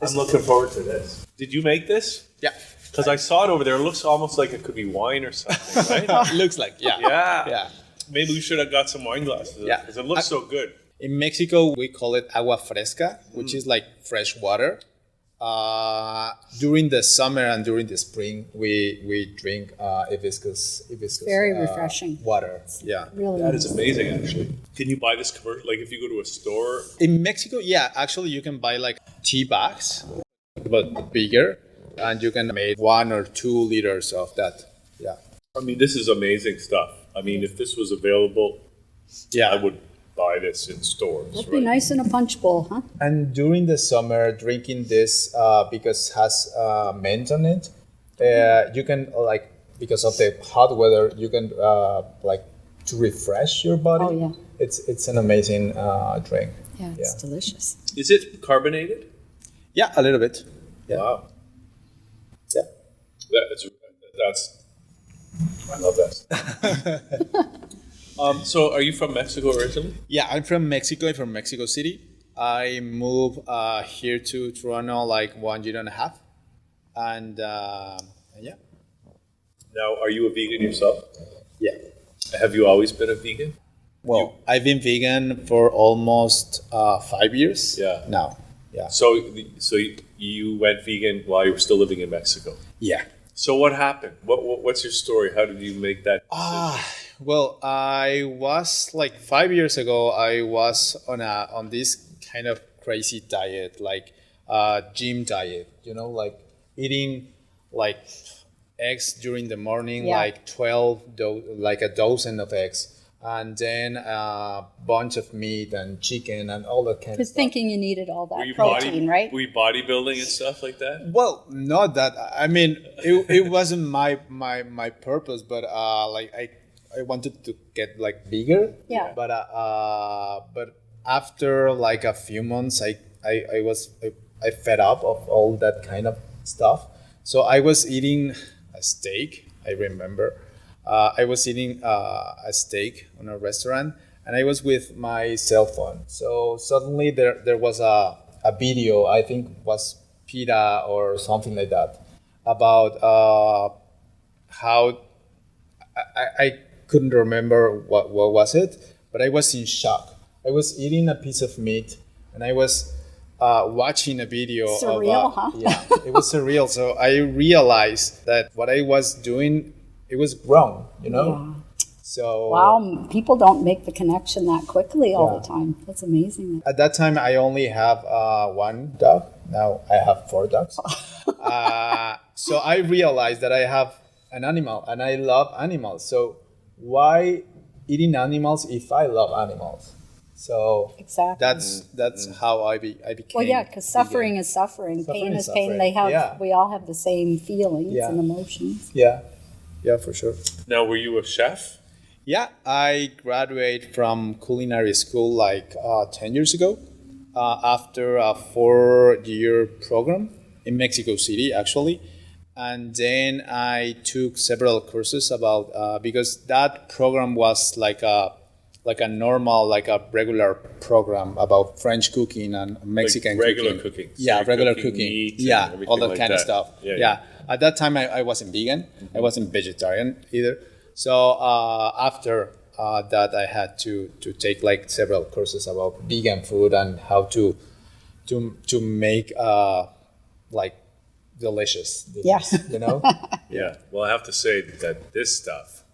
I'm looking forward to this. Did you make this? Yeah. Because I saw it over there. It looks almost like it could be wine or something, right? Looks like, yeah. Yeah. Yeah. Maybe we should have got some wine glasses. Yeah. Because it looks so good. In Mexico, we call it agua fresca, which is like fresh water. During the summer and during the spring, we drink hibiscus Very refreshing. water. Yeah. Really That nice. is amazing, actually. Can you buy this commercial? Like if you go to a store? In Mexico, yeah, actually you can buy like tea bags, but bigger, and you can make 1 or 2 liters of that. Yeah. I mean, this is amazing stuff. I mean, if this was available, Yeah. I would buy this in stores. It'd be nice in a punch bowl, huh? And during the summer, drinking this because it has mint on it, you can like because of the hot weather, you can like to refresh your body. Oh, yeah. It's an amazing drink. Yeah, it's delicious. Is it carbonated? Yeah, a little bit. Yeah. Wow. Yeah. That's I love that. So are you from Mexico originally? Yeah, I'm from Mexico. I'm from Mexico City. I moved here to Toronto like 1 year and a half, and yeah. Now, are you a vegan yourself? Yeah. Have you always been a vegan? Well, I've been vegan for almost 5 years. Yeah. Now. Yeah. So you went vegan while you were still living in Mexico. Yeah. So what happened? What's your story? How did you make that decision? Well, I was like 5 years ago. I was on this kind of crazy diet, like gym diet. You know, like eating like eggs during the morning, Yeah. like like a dozen of eggs, and then a bunch of meat and chicken and all that kind of Because stuff. thinking you needed all that Were you protein, right? Were you bodybuilding and stuff like that? Well, not that. I mean, it wasn't my purpose, but like I wanted to get like bigger. Yeah. But after like a few months, I fed up of all that kind of stuff. So I was eating a steak. I remember, I was eating a steak on a restaurant, and I was with my cell phone. So suddenly there was a video. I think was PETA or something like that about how I couldn't remember what was it, but I was in shock. I was eating a piece of meat, and I was watching a video. Surreal, huh? Yeah, it was surreal. So I realized that what I was doing, it was wrong. You know. Yeah. So Wow, people don't make the connection that quickly all Yeah. the time. That's amazing. at that time, I only have one dog, now I have 4 dogs. So I realized that I have an animal and I love animals. So why eating animals if I love animals? So Exactly. that's how I became. Well, yeah, because suffering is suffering. Pain is pain. They have. Yeah. We all have the same feelings Yeah. and emotions. Yeah, for sure. Now, were you a chef? Yeah, I graduated from culinary school like 10 years ago after a 4-year program in Mexico City, actually. And then I took several courses about because that program was like a normal, like a regular program about French cooking and Mexican Like regular cooking. cooking. So Yeah, you're regular cooking cooking. meat and Yeah, everything all that like kind of that. stuff. Yeah, Yeah. At that time, I wasn't vegan. I wasn't vegetarian either. So after that, I had to take like several courses about vegan food and how to make like delicious dishes, Yeah. you know? Yeah. Well, I have to say that this stuff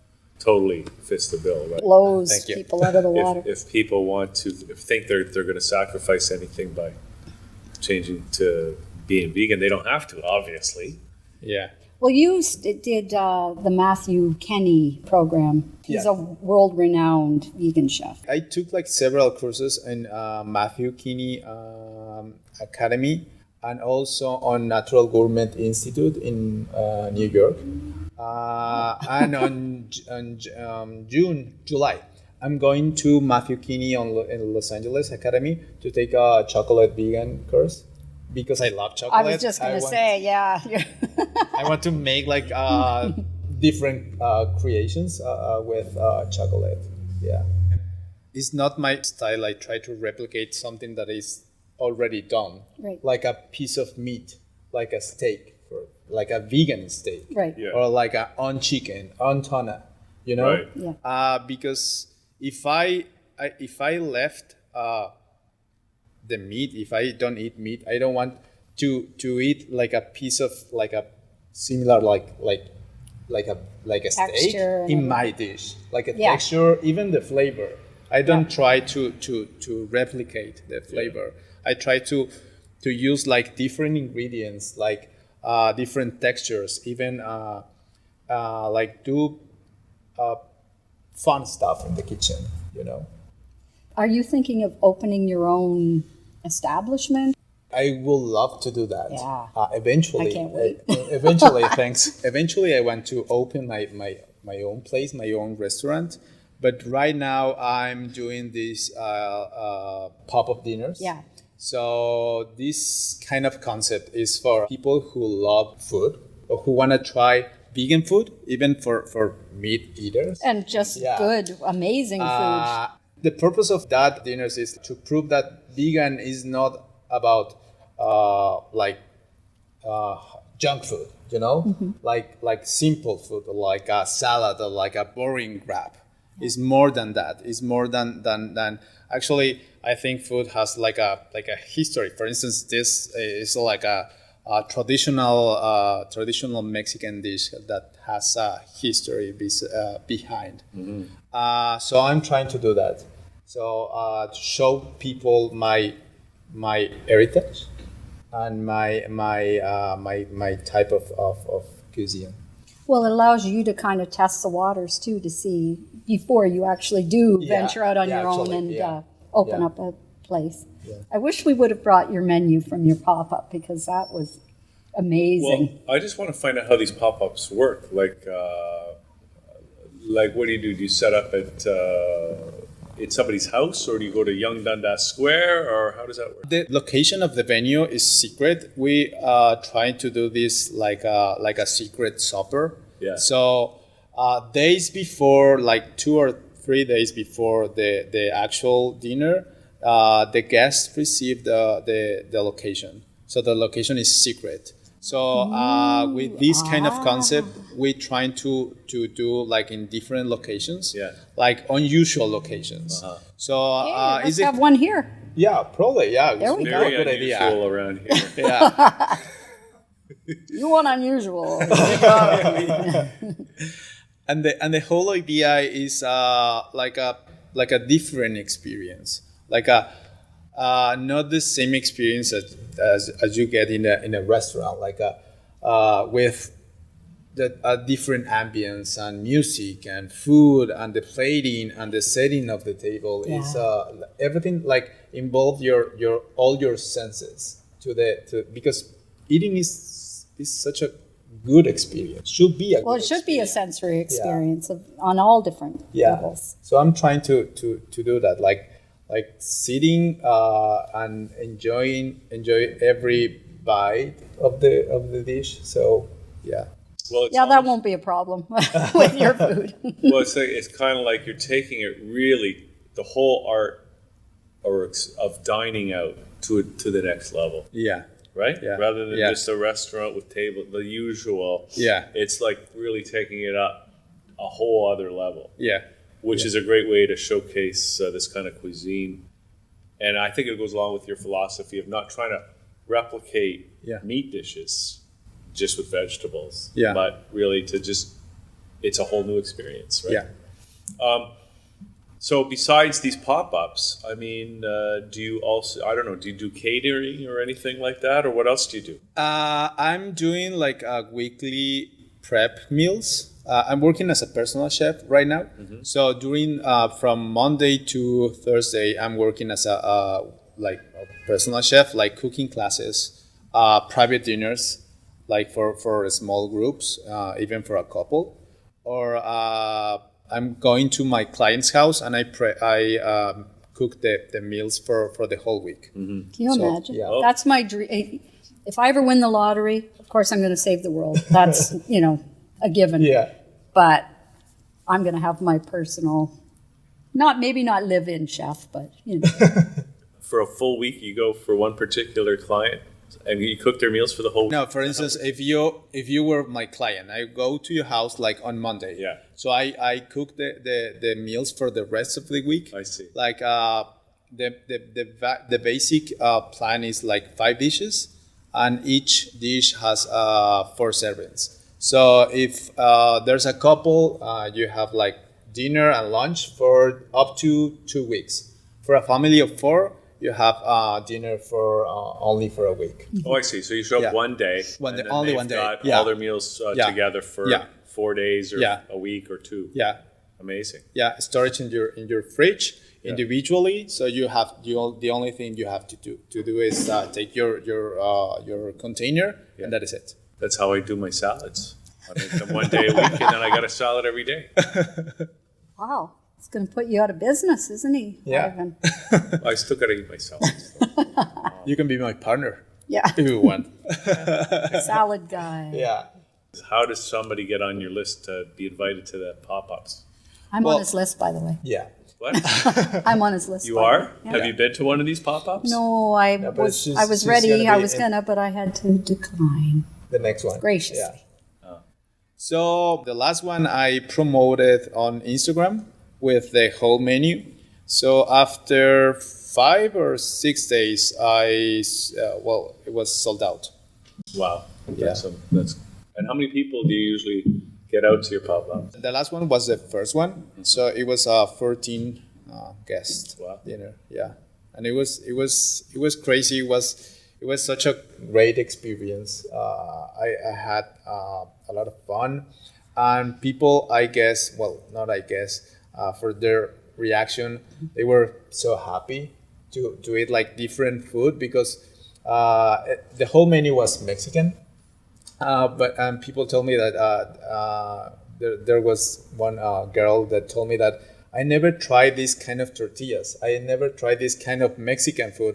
totally fits the bill, right? Blows Thank you. people out of the water. If people want to, think they're going to sacrifice anything by changing to being vegan, they don't have to, obviously. Yeah. Well, you did the Matthew Kenny program. He's Yeah. a world-renowned vegan chef. I took like several courses in Matthew Kinney Academy and also on Natural Gourmet Institute in New York. And on July, I'm going to Matthew Kinney in Los Angeles Academy to take a chocolate vegan course because I love chocolate. I was just going to say, yeah. I want to make like different creations with chocolate. Yeah. It's not my style. I try to replicate something that is already done. Right. Like a piece of meat, like a steak, like a vegan steak. Right. Yeah. Or like a on chicken, on tuna, you know? Right. Yeah. Because if I left the meat, if I don't eat meat, I don't want to eat like a piece of like a similar like a steak Texture and in my dish, like a Yeah. texture, even the flavor. I don't try to replicate the flavor. I try to use like different ingredients, like different textures, even like do fun stuff in the kitchen, you know. Are you thinking of opening your own establishment? I will love to do that. Yeah. Eventually. I can't wait. Eventually, thanks. Eventually, I want to open my own place, my own restaurant. But right now, I'm doing these pop-up dinners. Yeah. So this kind of concept is for people who love food or who want to try vegan food, even for meat eaters. And just Yeah. good, amazing food. The purpose of that dinners is to prove that vegan is not about junk food, you know, like simple food, like a salad or like a boring wrap. It's more than that. It's more than actually. I think food has like a history. For instance, this is like a traditional Mexican dish that has a history behind. So I'm trying to do that. So to show people my heritage and my type of cuisine. Well, it allows you to kind of test the waters too to see before you actually do venture out on your own and open up a place. Yeah. I wish we would have brought your menu from your pop-up because that was amazing. Well, I just want to find out how these pop-ups work. Like what do? Do you set up at somebody's house, or do you go to Young Dundas Square, or how does that work? The location of the venue is secret. We are trying to do this like a secret supper. Yeah. So days before, like 2 or 3 days before the actual dinner, the guests receive the location. So the location is secret. So with this kind of concept, we're trying to do like in different locations, like unusual locations. So let's have one here. Yeah, probably. Yeah, There we go. Very good unusual idea. around here. Yeah. You want unusual. And the whole idea is like a different experience, like Not the same experience as you get in a restaurant, like with a different ambience and music and food and the plating and the setting of the table is everything like involve your all your senses because eating is such a good experience. Should be a Well, good it should be a experience. sensory experience on all different levels. So I'm trying to do that, like sitting and enjoy every bite of the dish. So yeah. Well, it's Yeah, that won't be a problem with your food. Well, it's kind of like you're taking it really the whole art of dining out to the next level, Yeah. right? Yeah. Rather than Yeah. just a restaurant with the usual. Yeah. It's like really taking it up a whole other level, Yeah. which is a great way to showcase this kind of cuisine. And I think it goes along with your philosophy of not trying to replicate meat dishes just with vegetables, but really it's a whole new experience, right? Yeah. So besides these pop-ups, I mean, do you also, I don't know, do you do catering or anything like that? Or what else do you do? I'm doing like weekly prep meals. I'm working as a personal chef right now. Mm-hmm. So during from Monday to Thursday, I'm working as a personal chef, like cooking classes, private dinners, like for small groups, even for a couple, or I'm going to my client's house and I cook the meals for the whole week. Can you imagine? Yeah. That's my dream. If I ever win the lottery, of course I'm going to save the world. That's a given. Yeah. But I'm going to have my personal, maybe not live-in chef, but For a full week, you go for one particular client and you cook their meals for the whole week? No, for instance, if you were my client, I go to your house like on Monday. Yeah. So I cook the meals for the rest of the week. I see. Like the basic plan is like 5 dishes, and each dish has 4 servings. So if there's a couple, you have like dinner and lunch for up to 2 weeks. For a family of 4, you have dinner for only for a week. Oh, I see. So you show up one day. One day, and then only they've one day. got Yeah. all their meals together for 4 days or a week or 2. Yeah. Amazing. Yeah, storage in your fridge individually. So you have the only thing you have to do is take your container, and that is it. That's how I do my salads. I make them one day a week, and then I got a salad every day. wow. It's going to put you out of business, isn't he? Yeah. Ivan? I still got to eat my salads. You can be my partner Yeah. if you want. Salad guy. Yeah. How does somebody get on your list to be invited to the pop-ups? I'm Well- on his list, by the way. Yeah. What? I'm on his list. You by the are? way. Yeah. Have you been to one of these pop-ups? No, I but was she's- I was she's ready. gonna I be was in- gonna, but I had to decline The next one. graciously. Yeah. So the last one I promoted on Instagram with the whole menu. So after 5 or 6 days, it was sold out. Wow. Yeah. That's. And how many people do you usually get out to your pop-up? The last one was the first one, so it was a 14 guest Wow. dinner. Yeah, and it was crazy. It was such a great experience. I had a lot of fun, and people, for their reaction, they were so happy to eat like different food because the whole menu was Mexican. But people told me that there was one girl that told me that I never tried this kind of tortillas. I never tried this kind of Mexican food.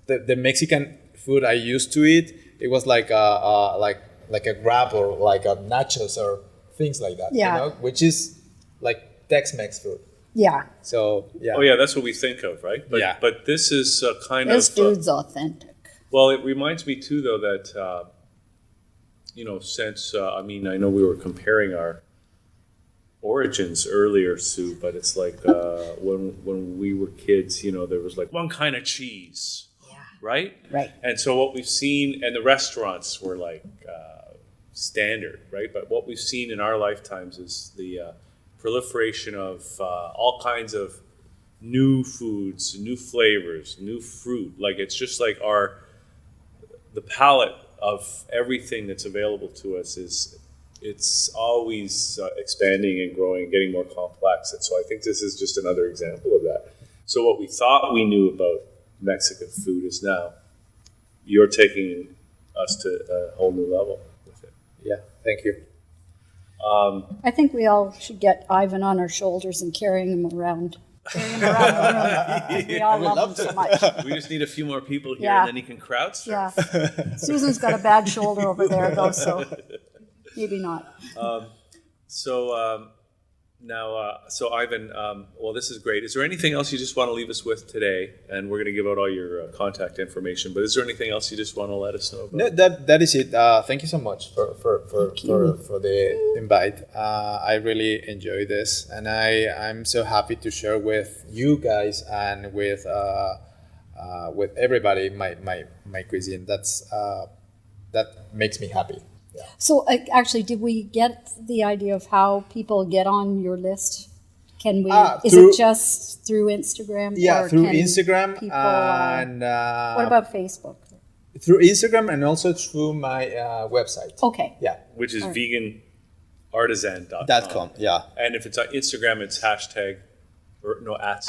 The Mexican food I used to eat. It was like a wrap or like a nachos or things like that. Yeah. Which is like Tex-Mex food. Yeah. So yeah. Oh, yeah, that's what we think of, right? But, Yeah. But this is kind This of... dude's authentic. Well, it reminds me, too, though, that, since, I know we were comparing our origins earlier, Sue, but it's like when we were kids, there was like one kind of cheese, right? Right. And so what we've seen, and the restaurants were like standard, right? But what we've seen in our lifetimes is the proliferation of all kinds of new foods, new flavors, new fruit. Like it's just like the palette of everything that's available to us it's always expanding and growing, getting more complex. And so I think this is just another example of that. So what we thought we knew about Mexican food is now you're taking us to a whole new level with it. Yeah, thank you. I think we all should get Ivan on our shoulders and carrying him around. Carrying him around the room. We all love him so much. We just need a few more people here, Yeah. and then he can crowd surf. Yeah. Susan's got a bad shoulder over there, though, so maybe not. So Ivan, well, this is great. Is there anything else you just want to leave us with today? And we're going to give out all your contact information. But is there anything else you just want to let us know about? No, that is it. Thank you so much for the invite. I really enjoy this, and I'm so happy to share with you guys and with everybody my cuisine. That makes me happy. Yeah. So actually, did we get the idea of how people get on your list? Can we? Is it just through Instagram? Yeah, or through can Instagram people, and what about Facebook? through Instagram and also through my website. Okay. Yeah. Which is veganartisan.com. .com. Yeah. And if it's on Instagram, it's hashtag, or no, at.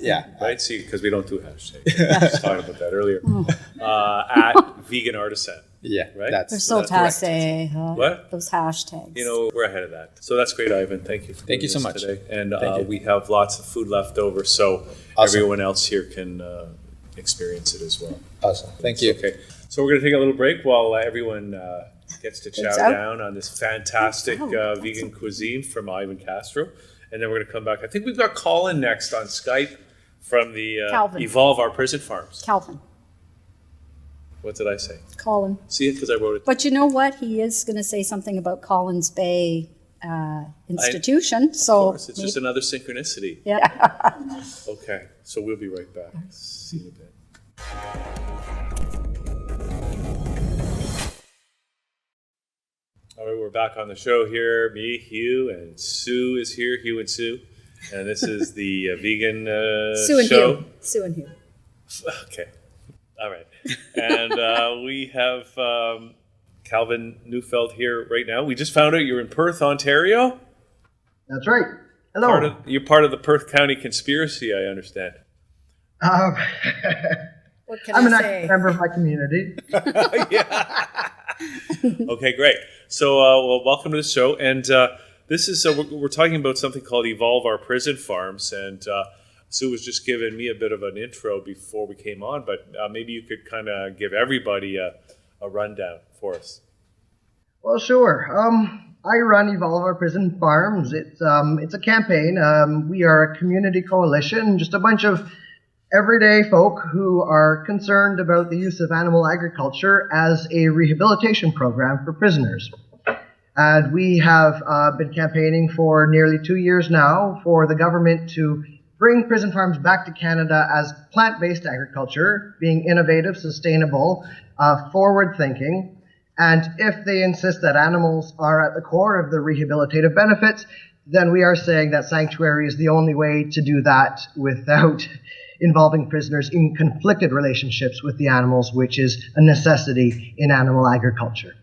Yeah. Right? See, because we don't do hashtags. We were just talking about that earlier. At vegan artisan. Yeah. Right? They're so tassy. What? Those hashtags. You know, we're ahead of that. So that's great, Ivan. Thank you for Thank you so doing much. this today. And Thank you. we have lots of food left over, so Awesome. everyone else here can experience it as well. Awesome. Thank you. Okay. So we're going to take a little break while everyone gets to chow out. down on this fantastic vegan cuisine from Ivan Castro. And then we're going to come back. I think we've got Colin next on Skype from the Calvin. Evolve Our Prison Farms. Calvin. What did I say? Colin. See it because I wrote it. But you know what? He is going to say something about Collins Bay Institution. So Of course, it's just another synchronicity. yeah. Okay, so we'll be right back. See you in a bit. All right, we're back on the show here. Me, Hugh, and Sue is here. Hugh and Sue. And this is the vegan Sue and show. Hugh. Sue and Hugh. Okay. All right. And we have Calvin Neufeld here right now. We just found out you're in Perth, Ontario. That's right. Hello. You're part of the Perth County conspiracy, I understand. What can I'm I an say? active member of my community. Yeah. Okay, great. So, well, welcome to the show. And this is we're talking about something called Evolve Our Prison Farms. And Sue was just giving me a bit of an intro before we came on, but maybe you could kind of give everybody a rundown for us. Well, sure. I run Evolve Our Prison Farms. It's a campaign. We are a community coalition, just a bunch of everyday folk who are concerned about the use of animal agriculture as a rehabilitation program for prisoners. And we have been campaigning for nearly 2 years now for the government to bring prison farms back to Canada as plant-based agriculture, being innovative, sustainable, forward-thinking. And if they insist that animals are at the core of the rehabilitative benefits, then we are saying that sanctuary is the only way to do that without involving prisoners in conflicted relationships with the animals, which is a necessity in animal agriculture.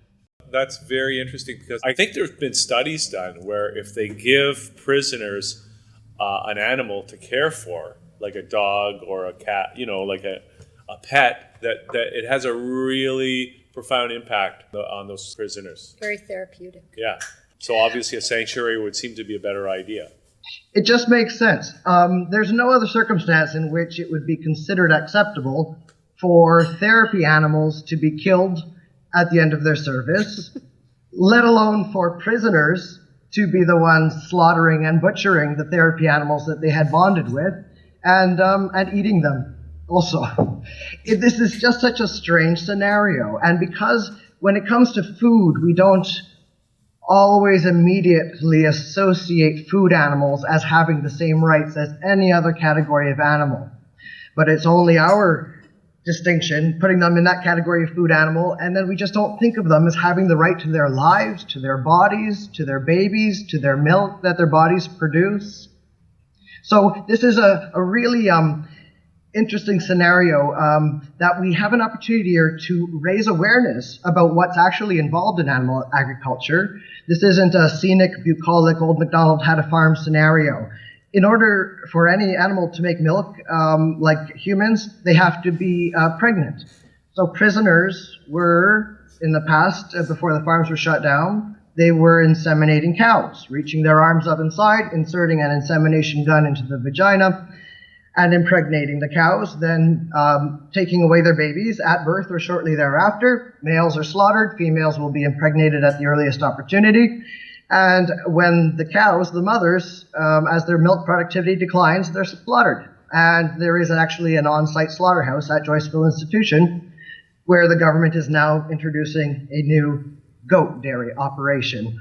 That's very interesting because I think there's been studies done where if they give prisoners an animal to care for, like a dog or a cat, you know, like a pet, that it has a really profound impact on those prisoners. Very therapeutic. Yeah. So obviously a sanctuary would seem to be a better idea. It just makes sense. There's no other circumstance in which it would be considered acceptable for therapy animals to be killed at the end of their service, let alone for prisoners to be the ones slaughtering and butchering the therapy animals that they had bonded with and eating them also. This is just such a strange scenario. And because when it comes to food, we don't always immediately associate food animals as having the same rights as any other category of animal. But it's only our distinction, putting them in that category of food animal, and then we just don't think of them as having the right to their lives, to their bodies, to their babies, to their milk that their bodies produce. So this is a really interesting scenario that we have an opportunity here to raise awareness about what's actually involved in animal agriculture. This isn't a scenic, bucolic, old MacDonald had a farm scenario. In order for any animal to make milk, like humans, they have to be pregnant. So prisoners were, in the past, before the farms were shut down, they were inseminating cows, reaching their arms up inside, inserting an insemination gun into the vagina, and impregnating the cows, then taking away their babies at birth or shortly thereafter. Males are slaughtered, females will be impregnated at the earliest opportunity. And when the cows, the mothers, as their milk productivity declines, they're slaughtered. And there is actually an on-site slaughterhouse at Joyceville Institution where the government is now introducing a new goat dairy operation.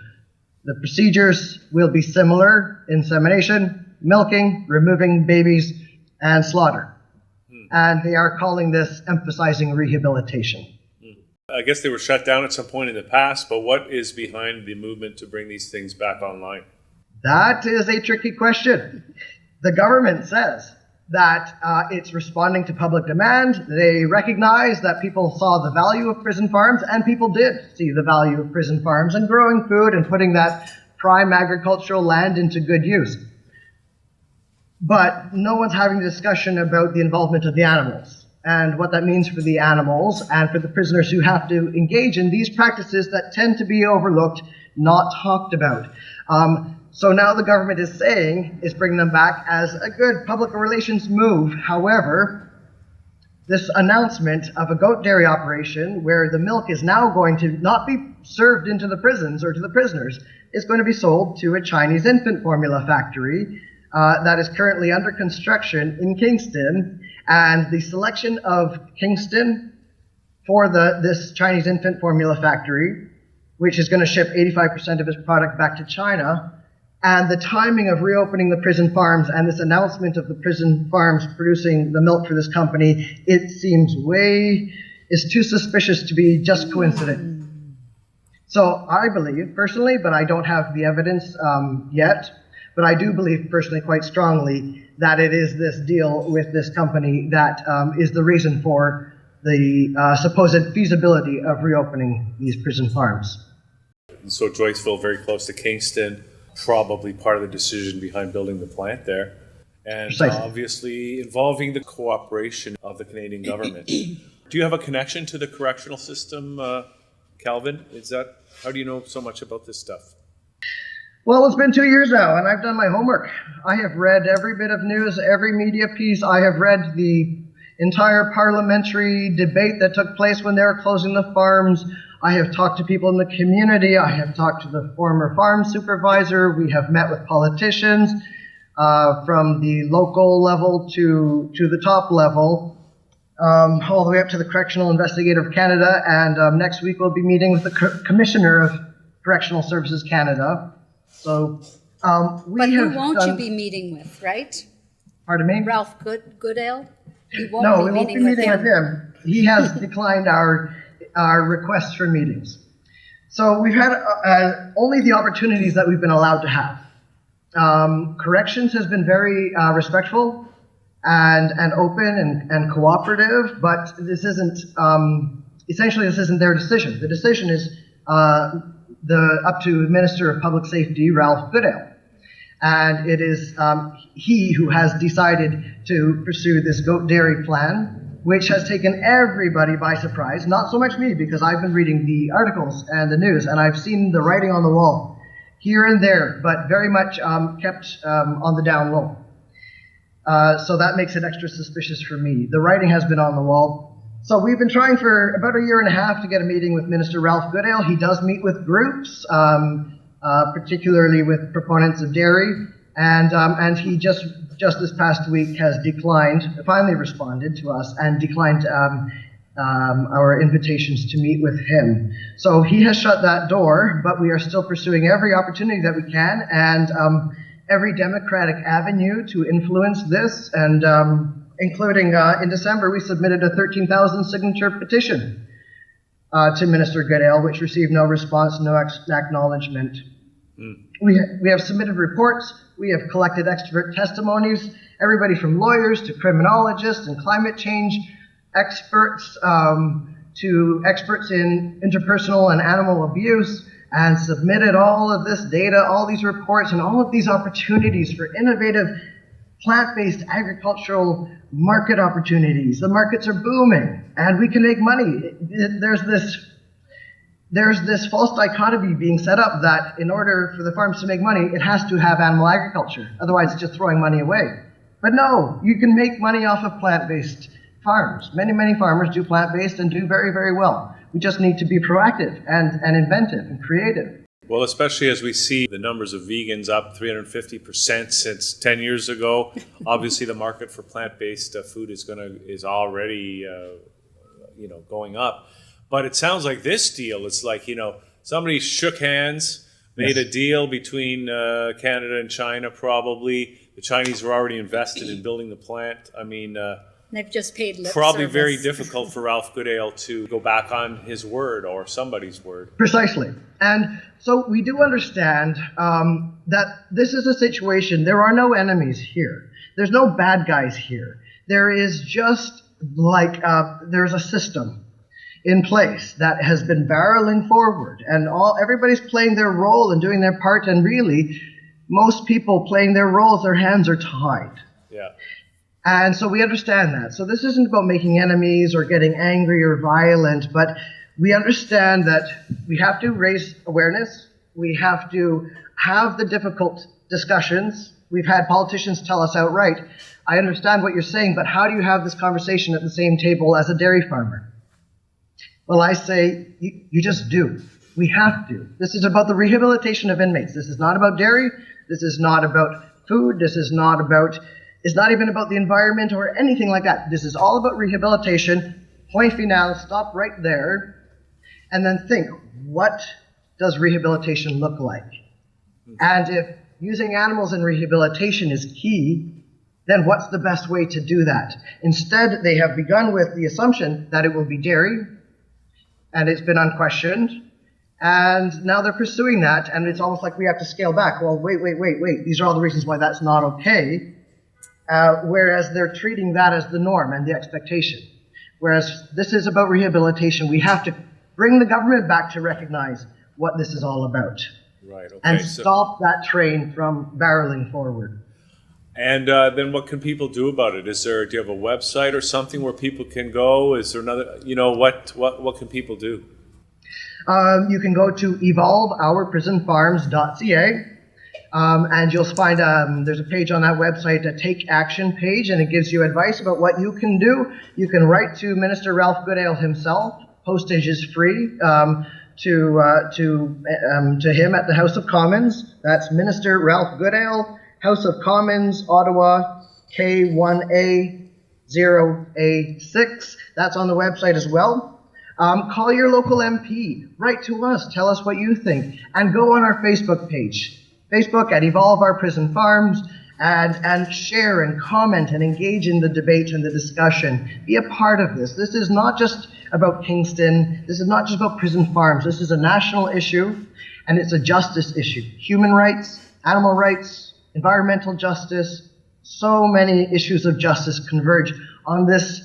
The procedures will be similar: insemination, milking, removing babies, and slaughter. And they are calling this emphasizing rehabilitation. I guess they were shut down at some point in the past, but what is behind the movement to bring these things back online? That is a tricky question. The government says that it's responding to public demand. They recognize that people saw the value of prison farms, and people did see the value of prison farms and growing food and putting that prime agricultural land into good use. But no one's having a discussion about the involvement of the animals and what that means for the animals and for the prisoners who have to engage in these practices that tend to be overlooked, not talked about. So now the government is saying, is bringing them back as a good public relations move. However, this announcement of a goat dairy operation where the milk is now going to not be served into the prisons or to the prisoners, is going to be sold to a Chinese infant formula factory that is currently under construction in Kingston. And the selection of Kingston for this Chinese infant formula factory, which is going to ship 85% of its product back to China, and the timing of reopening the prison farms and this announcement of the prison farms producing the milk for this company, it seems is too suspicious to be just coincident. So I believe personally, but I don't have the evidence yet, but I do believe personally quite strongly that it is this deal with this company that is the reason for the supposed feasibility of reopening these prison farms. So Joyceville, very close to Kingston, probably part of the decision behind building the plant there. And obviously involving the cooperation of the Canadian government. Do you have a connection to the correctional system, Calvin? How do you know so much about this stuff? Well, it's been 2 years now, and I've done my homework. I have read every bit of news, every media piece. I have read the entire parliamentary debate that took place when they were closing the farms. I have talked to people in the community. I have talked to the former farm supervisor. We have met with politicians from the local level to the top level, all the way up to the Correctional Investigator of Canada. And next week we'll be meeting with the Commissioner of Correctional Services Canada. So But who won't you be meeting with, right? Pardon me? Ralph Goodale? We won't be meeting with him. He has declined our requests for meetings. So we've had only the opportunities that we've been allowed to have. Corrections has been very respectful and open and cooperative, but this isn't, essentially this isn't their decision. The decision is up to Minister of Public Safety, Ralph Goodale. And it is he who has decided to pursue this goat dairy plan, which has taken everybody by surprise. Not so much me, because I've been reading the articles and the news, and I've seen the writing on the wall here and there, but very much kept on the down low. So that makes it extra suspicious for me. The writing has been on the wall. So we've been trying for about a year and a half to get a meeting with Minister Ralph Goodale. He does meet with groups, particularly with proponents of dairy, and he just this past week has finally responded to us and declined our invitations to meet with him. So he has shut that door, but we are still pursuing every opportunity that we can and every democratic avenue to influence this, and including in December we submitted a 13,000 signature petition to Minister Goodale, which received no response, no acknowledgement. We have submitted reports. We have collected expert testimonies, everybody from lawyers to criminologists and climate change experts to experts in interpersonal and animal abuse, and submitted all of this data, all these reports, and all of these opportunities for innovative plant-based agricultural market opportunities. The markets are booming, and we can make money. There's this false dichotomy being set up that in order for the farms to make money, it has to have animal agriculture. Otherwise, it's just throwing money away. But no, you can make money off of plant-based farms. Many, many farmers do plant-based and do very, very well. We just need to be proactive and inventive and creative. Well, especially as we see the numbers of vegans up 350% since 10 years ago. Obviously, the market for plant-based food is already going up. But it sounds like this deal, it's like, somebody shook hands, made a deal between Canada and China probably. The Chinese were already invested in building the plant. I mean, they've just paid lip probably service. very difficult for Ralph Goodale to go back on his word or somebody's word. Precisely. And so we do understand that this is a situation, there are no enemies here. There's no bad guys here. There is just there's a system in place that has been barreling forward, and everybody's playing their role and doing their part, and really, most people playing their roles, their hands are tied. Yeah. And so we understand that. So this isn't about making enemies or getting angry or violent, but we understand that we have to raise awareness. We have to have the difficult discussions. We've had politicians tell us outright, I understand what you're saying, but how do you have this conversation at the same table as a dairy farmer? Well, I say, you just do. We have to. This is about the rehabilitation of inmates. This is not about dairy. This is not about food. It's not even about the environment or anything like that. This is all about rehabilitation. Point final, stop right there, and then think, what does rehabilitation look like? And if using animals in rehabilitation is key, then what's the best way to do that? Instead, they have begun with the assumption that it will be dairy, and it's been unquestioned, and now they're pursuing that, and it's almost like we have to scale back. Well, wait, these are all the reasons why that's not okay, whereas they're treating that as the norm and the expectation. Whereas this is about rehabilitation. We have to bring the government back to recognize what this is all about. Right, okay. And stop that train from barreling forward. And then what can people do about it? Do you have a website or something where people can go? Is there another, what can people do? You can go to evolveourprisonfarms.ca, and you'll find there's a page on that website, a Take Action page, and it gives you advice about what you can do. You can write to Minister Ralph Goodale himself. Postage is free to him at the House of Commons. That's Minister Ralph Goodale, House of Commons, Ottawa, K1A0A6. That's on the website as well. Call your local MP. Write to us. Tell us what you think. And go on our Facebook page. Facebook at Evolve Our Prison Farms. And share and comment and engage in the debate and the discussion. Be a part of this. This is not just about Kingston. This is not just about prison farms. This is a national issue, and it's a justice issue. Human rights, animal rights, environmental justice, so many issues of justice converge on this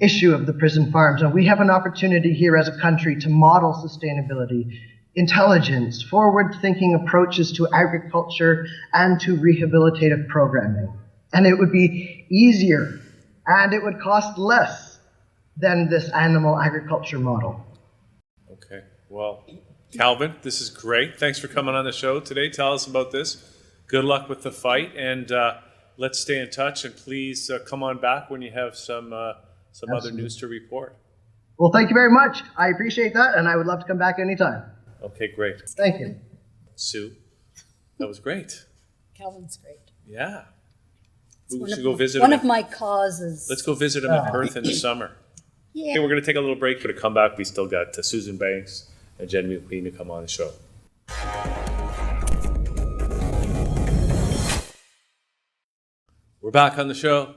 issue of the prison farms. And we have an opportunity here as a country to model sustainability, intelligence, forward-thinking approaches to agriculture and to rehabilitative programming. And it would be easier, and it would cost less than this animal agriculture model. Okay, well, Calvin, this is great. Thanks for coming on the show today. Tell us about this. Good luck with the fight, and let's stay in touch, and please come on back when you have some other news to report. Well, thank you very much. I appreciate that, and I would love to come back anytime. Okay, great. Thank you. Sue, that was great. Calvin's great. Yeah. We One should of go my- visit One him. of my causes. Let's go visit him in Perth in the summer. Yeah. Okay, we're going to take a little break, but to come back, we still got Susan Banks and Jen McQueen to come on the show. We're back on the show.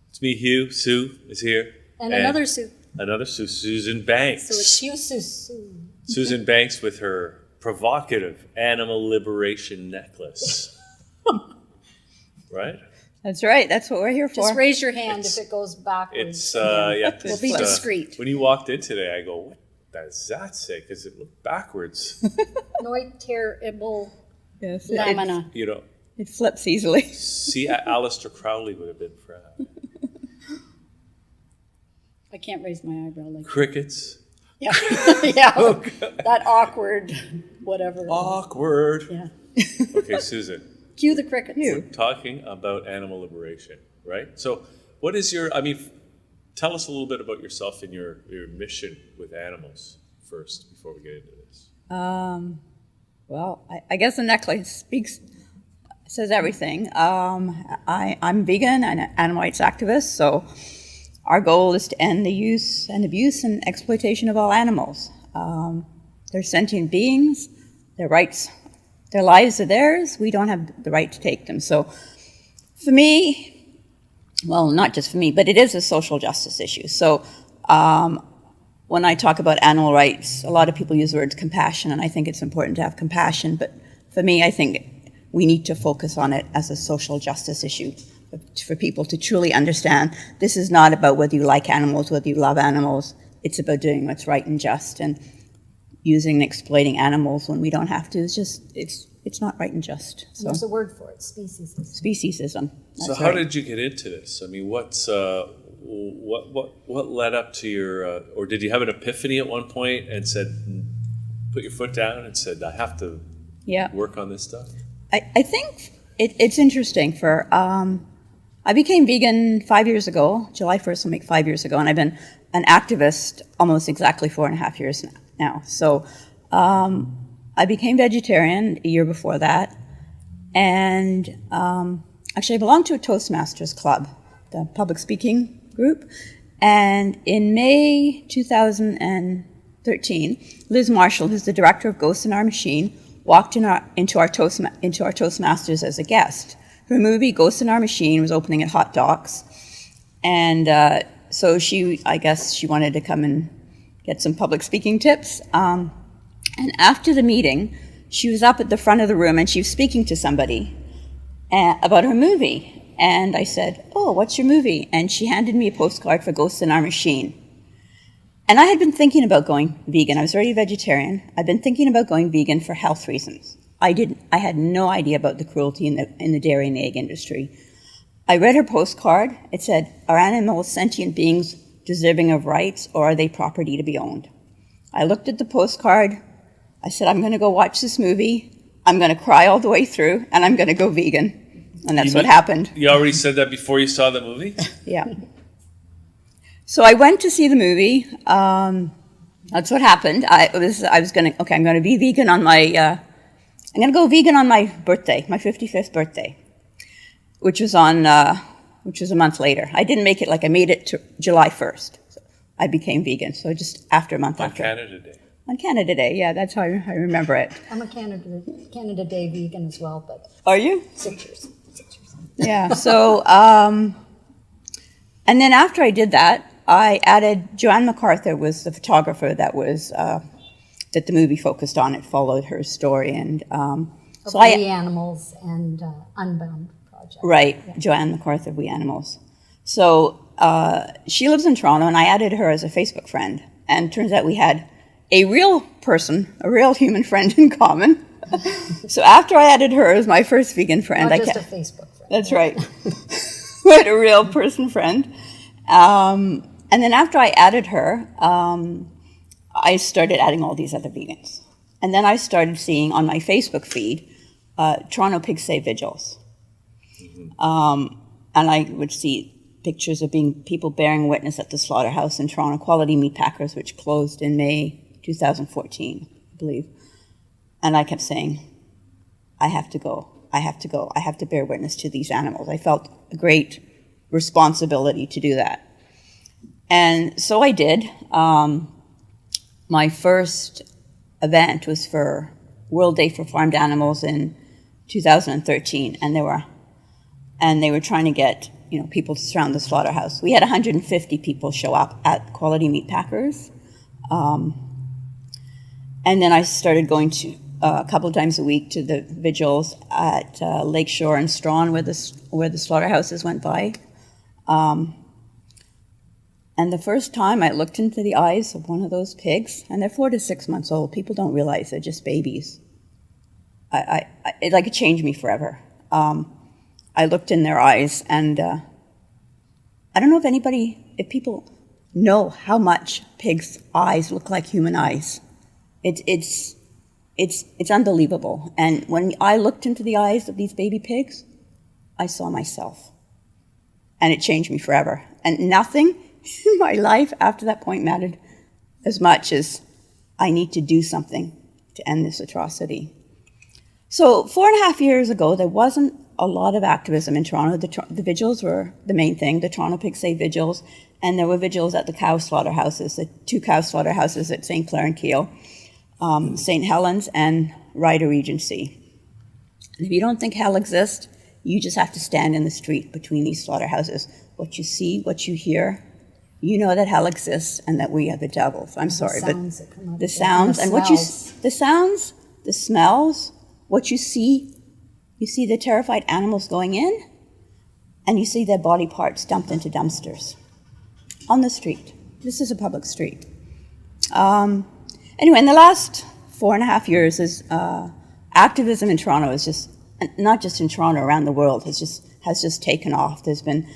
It's me, Hugh. Sue is here. And another Sue. Another Sue, Susan Banks. So it's you, Sue. Susan Banks with her provocative animal liberation necklace. Right? That's right. That's what we're here for. Just raise your hand if it goes backwards. It's yeah. We'll be discreet. When you walked in today, I go, "What does that say?" Because it looked backwards. Neuterable Yes, lamina. You know, it flips easily. see, Alistair Crowley would have been proud. I can't raise my eyebrow like that. Crickets. Yeah, yeah. That awkward, whatever. Awkward. Yeah. Okay, Susan. Cue the crickets. We're talking about animal liberation, right? So, what is your? I mean, tell us a little bit about yourself and your mission with animals first, before we get into this. Well, I guess the necklace says everything. I'm vegan and an animal rights activist, so our goal is to end the use and abuse and exploitation of all animals. They're sentient beings. Their rights, their lives are theirs. We don't have the right to take them. So for me, well, not just for me, but it is a social justice issue. So when I talk about animal rights, a lot of people use the word compassion, and I think it's important to have compassion. But for me, I think we need to focus on it as a social justice issue for people to truly understand this is not about whether you like animals, whether you love animals. It's about doing what's right and just, and using and exploiting animals when we don't have to is just, it's not right and just. So There's a word for it, speciesism. speciesism. So, how did you get into this? I mean, what led up to your, or did you have an epiphany at one point and said, put your foot down and said, I have to work on this stuff? I think it's interesting. I became vegan 5 years ago. July 1st will make 5 years ago, and I've been an activist almost exactly 4.5 years now. So I became vegetarian a year before that, and actually I belonged to a Toastmasters club, the public speaking group, and in May 2013, Liz Marshall, who's the director of Ghosts in Our Machine, walked into our Toastmasters as a guest. Her movie, Ghosts in Our Machine, was opening at Hot Docs. And so I guess she wanted to come and get some public speaking tips. And after the meeting, she was up at the front of the room and she was speaking to somebody about her movie. And I said, "Oh, what's your movie?" And she handed me a postcard for Ghosts in Our Machine. And I had been thinking about going vegan. I was already a vegetarian. I'd been thinking about going vegan for health reasons. I had no idea about the cruelty in the dairy and egg industry. I read her postcard. It said, "Are animals sentient beings deserving of rights, or are they property to be owned?" I looked at the postcard. I said, "I'm going to go watch this movie. I'm going to cry all the way through, and I'm going to go vegan." And that's what happened. You already said that before you saw the movie? Yeah. So I went to see the movie. That's what happened. I'm going to be vegan on my... I'm going to go vegan on my birthday, my 55th birthday, which was a month later. I didn't make it I made it to July 1st. So I became vegan, so just after a month after. On Canada Day. On Canada Day, yeah, that's how I remember it. I'm a Canada Day vegan as well, but... Are you? 6 years. Yeah, so, and then after I did that, I added, Joanne MacArthur was the photographer that the movie focused on. It followed her story, and so We Animals and Unbound project. Right, yeah. Joanne MacArthur, We Animals. So she lives in Toronto, and I added her as a Facebook friend, and it turns out we had a real person, a real human friend in common. So after I added her as my first vegan friend, Not just a Facebook friend. That's right. We had a real person friend. And then after I added her, I started adding all these other vegans. And then I started seeing on my Facebook feed Toronto Pig Save Vigils. And I would see pictures of people bearing witness at the slaughterhouse in Toronto, Quality Meat Packers, which closed in May 2014, I believe. And I kept saying, I have to go. I have to go. I have to bear witness to these animals. I felt a great responsibility to do that. And so I did. My first event was for World Day for Farmed Animals in 2013, and they were trying to get people to surround the slaughterhouse. We had 150 people show up at Quality Meat Packers, and then I started going to a couple of times a week to the vigils at Lakeshore and Strawn where the slaughterhouses went by. And the first time I looked into the eyes of one of those pigs, and they're 4 to 6 months old. People don't realize they're just babies. It changed me forever. I looked in their eyes, and I don't know if people know how much pigs' eyes look like human eyes. It's unbelievable. And when I looked into the eyes of these baby pigs, I saw myself. And it changed me forever. And nothing in my life after that point mattered as much as I need to do something to end this atrocity. So 4.5 years ago, there wasn't a lot of activism in Toronto. The vigils were the main thing, the Toronto Pig Save vigils, and there were vigils at the cow slaughterhouses, the 2 cow slaughterhouses at St. Clair and Keele, St. Helens, and Ryder Regency. And if you don't think hell exists, you just have to stand in the street between these slaughterhouses. What you see, what you hear, you know that hell exists and that we are the devils. I'm sorry, but the sounds and the sounds, the smells, what you see the terrified animals going in, and you see their body parts dumped into dumpsters on the street. This is a public street. Anyway, in the last 4.5 years, activism in Toronto is just, not just in Toronto, around the world, has just taken off. There's been,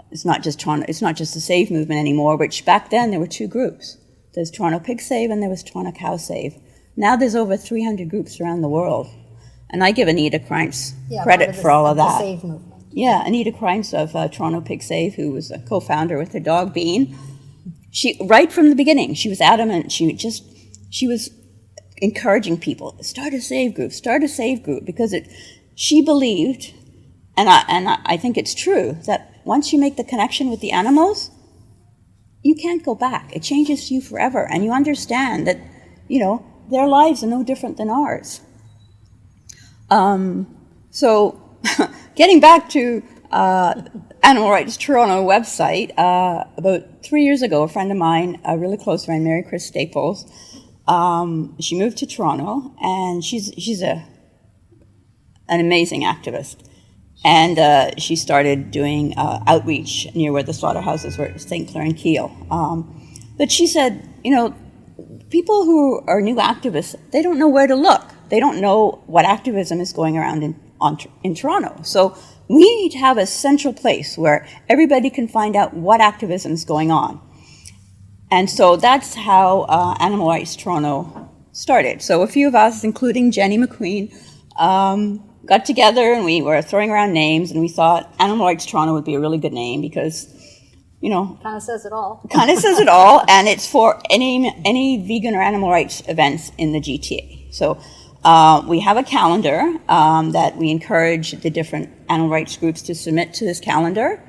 it's not just Toronto, it's not just the Save movement anymore, which back then there were 2 groups. There's Toronto Pig Save and there was Toronto Cow Save. Now there's over 300 groups around the world. And I give Anita Krantz credit for all of that. The Save movement. Yeah, Anita Krantz of Toronto Pig Save, who was a co-founder with her dog Bean. She, right from the beginning, she was adamant. She was encouraging people, start a save group, because she believed, and I think it's true, that once you make the connection with the animals, you can't go back. It changes you forever, and you understand that, their lives are no different than ours. So, getting back to Animal Rights Toronto website, about 3 years ago, a friend of mine, a really close friend, Mary Chris Staples, she moved to Toronto, and she's an amazing activist. And she started doing outreach near where the slaughterhouses were, St. Clair and Keele. But she said, people who are new activists, they don't know where to look. They don't know what activism is going around in Toronto. So we need to have a central place where everybody can find out what activism is going on. And so that's how Animal Rights Toronto started. So a few of us, including Jenny McQueen, got together and we were throwing around names, and we thought Animal Rights Toronto would be a really good name because, kind of says it all. And it's for any vegan or animal rights events in the GTA. So we have a calendar that we encourage the different animal rights groups to submit to this calendar.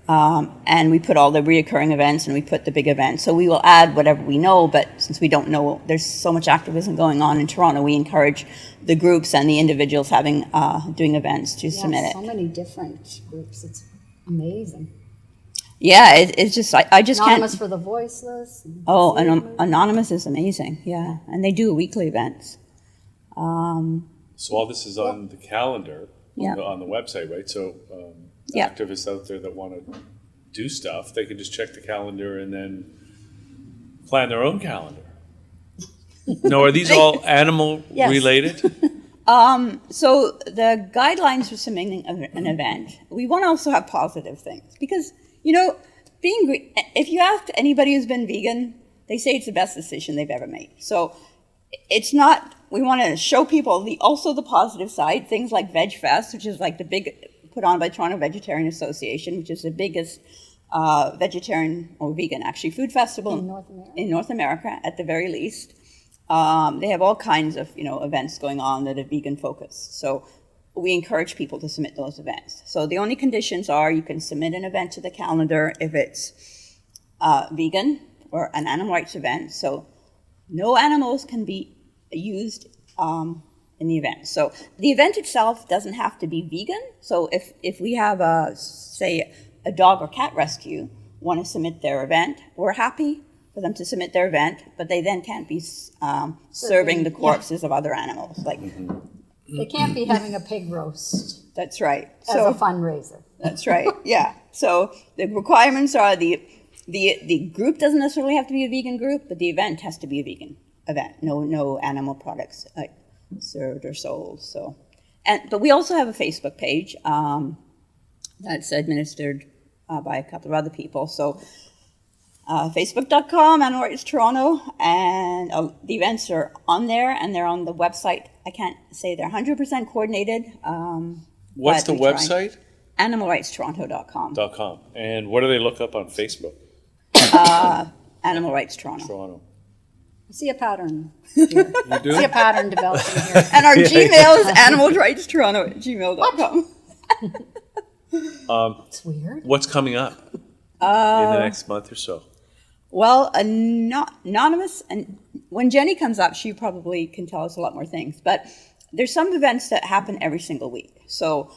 And we put all the reoccurring events and we put the big events. So we will add whatever we know, but since we don't know, there's so much activism going on in Toronto, we encourage the groups and the individuals doing events to submit it. So many different groups. It's amazing. Yeah, it's just, I just can't. Anonymous for the Voiceless. Anonymous is amazing, yeah. And they do weekly events. So all this is on the calendar, Yeah. on the website, right? So Yeah. activists out there that want to do stuff, they can just check the calendar and then plan their own calendar. No, are these all animal Yes. related? So the guidelines for submitting an event, we want to also have positive things because, if you ask anybody who's been vegan, they say it's the best decision they've ever made. So it's not, we want to show people also the positive side, things like Veg Fest, which is like the big, put on by Toronto Vegetarian Association, which is the biggest vegetarian or vegan, actually, food festival in North America, at the very least. They have all kinds of, events going on that are vegan focused. So we encourage people to submit those events. So the only conditions are you can submit an event to the calendar if it's vegan or an animal rights event. So no animals can be used in the event. So the event itself doesn't have to be vegan. So if we have, say, a dog or cat rescue want to submit their event, we're happy for them to submit their event, but they then can't be serving the corpses of other animals. Like They can't be having a pig roast that's right. as a fundraiser. That's right. Yeah. So the requirements are the group doesn't necessarily have to be a vegan group, but the event has to be a vegan event. No animal products served or sold. So, but we also have a Facebook page that's administered by a couple of other people. So Facebook.com, Animal Rights Toronto, and the events are on there, and they're on the website. I can't say they're 100% coordinated. What's the website? AnimalRightsToronto.com. .com. And what do they look up on Facebook? Animal Rights Toronto. Toronto. I see a pattern. You do? I see a pattern developing here. And our Gmail is animalrightstoronto@gmail.com. It's weird. What's coming up in the next month or so? Well, anonymous, and when Jenny comes up, she probably can tell us a lot more things. But there's some events that happen every single week. So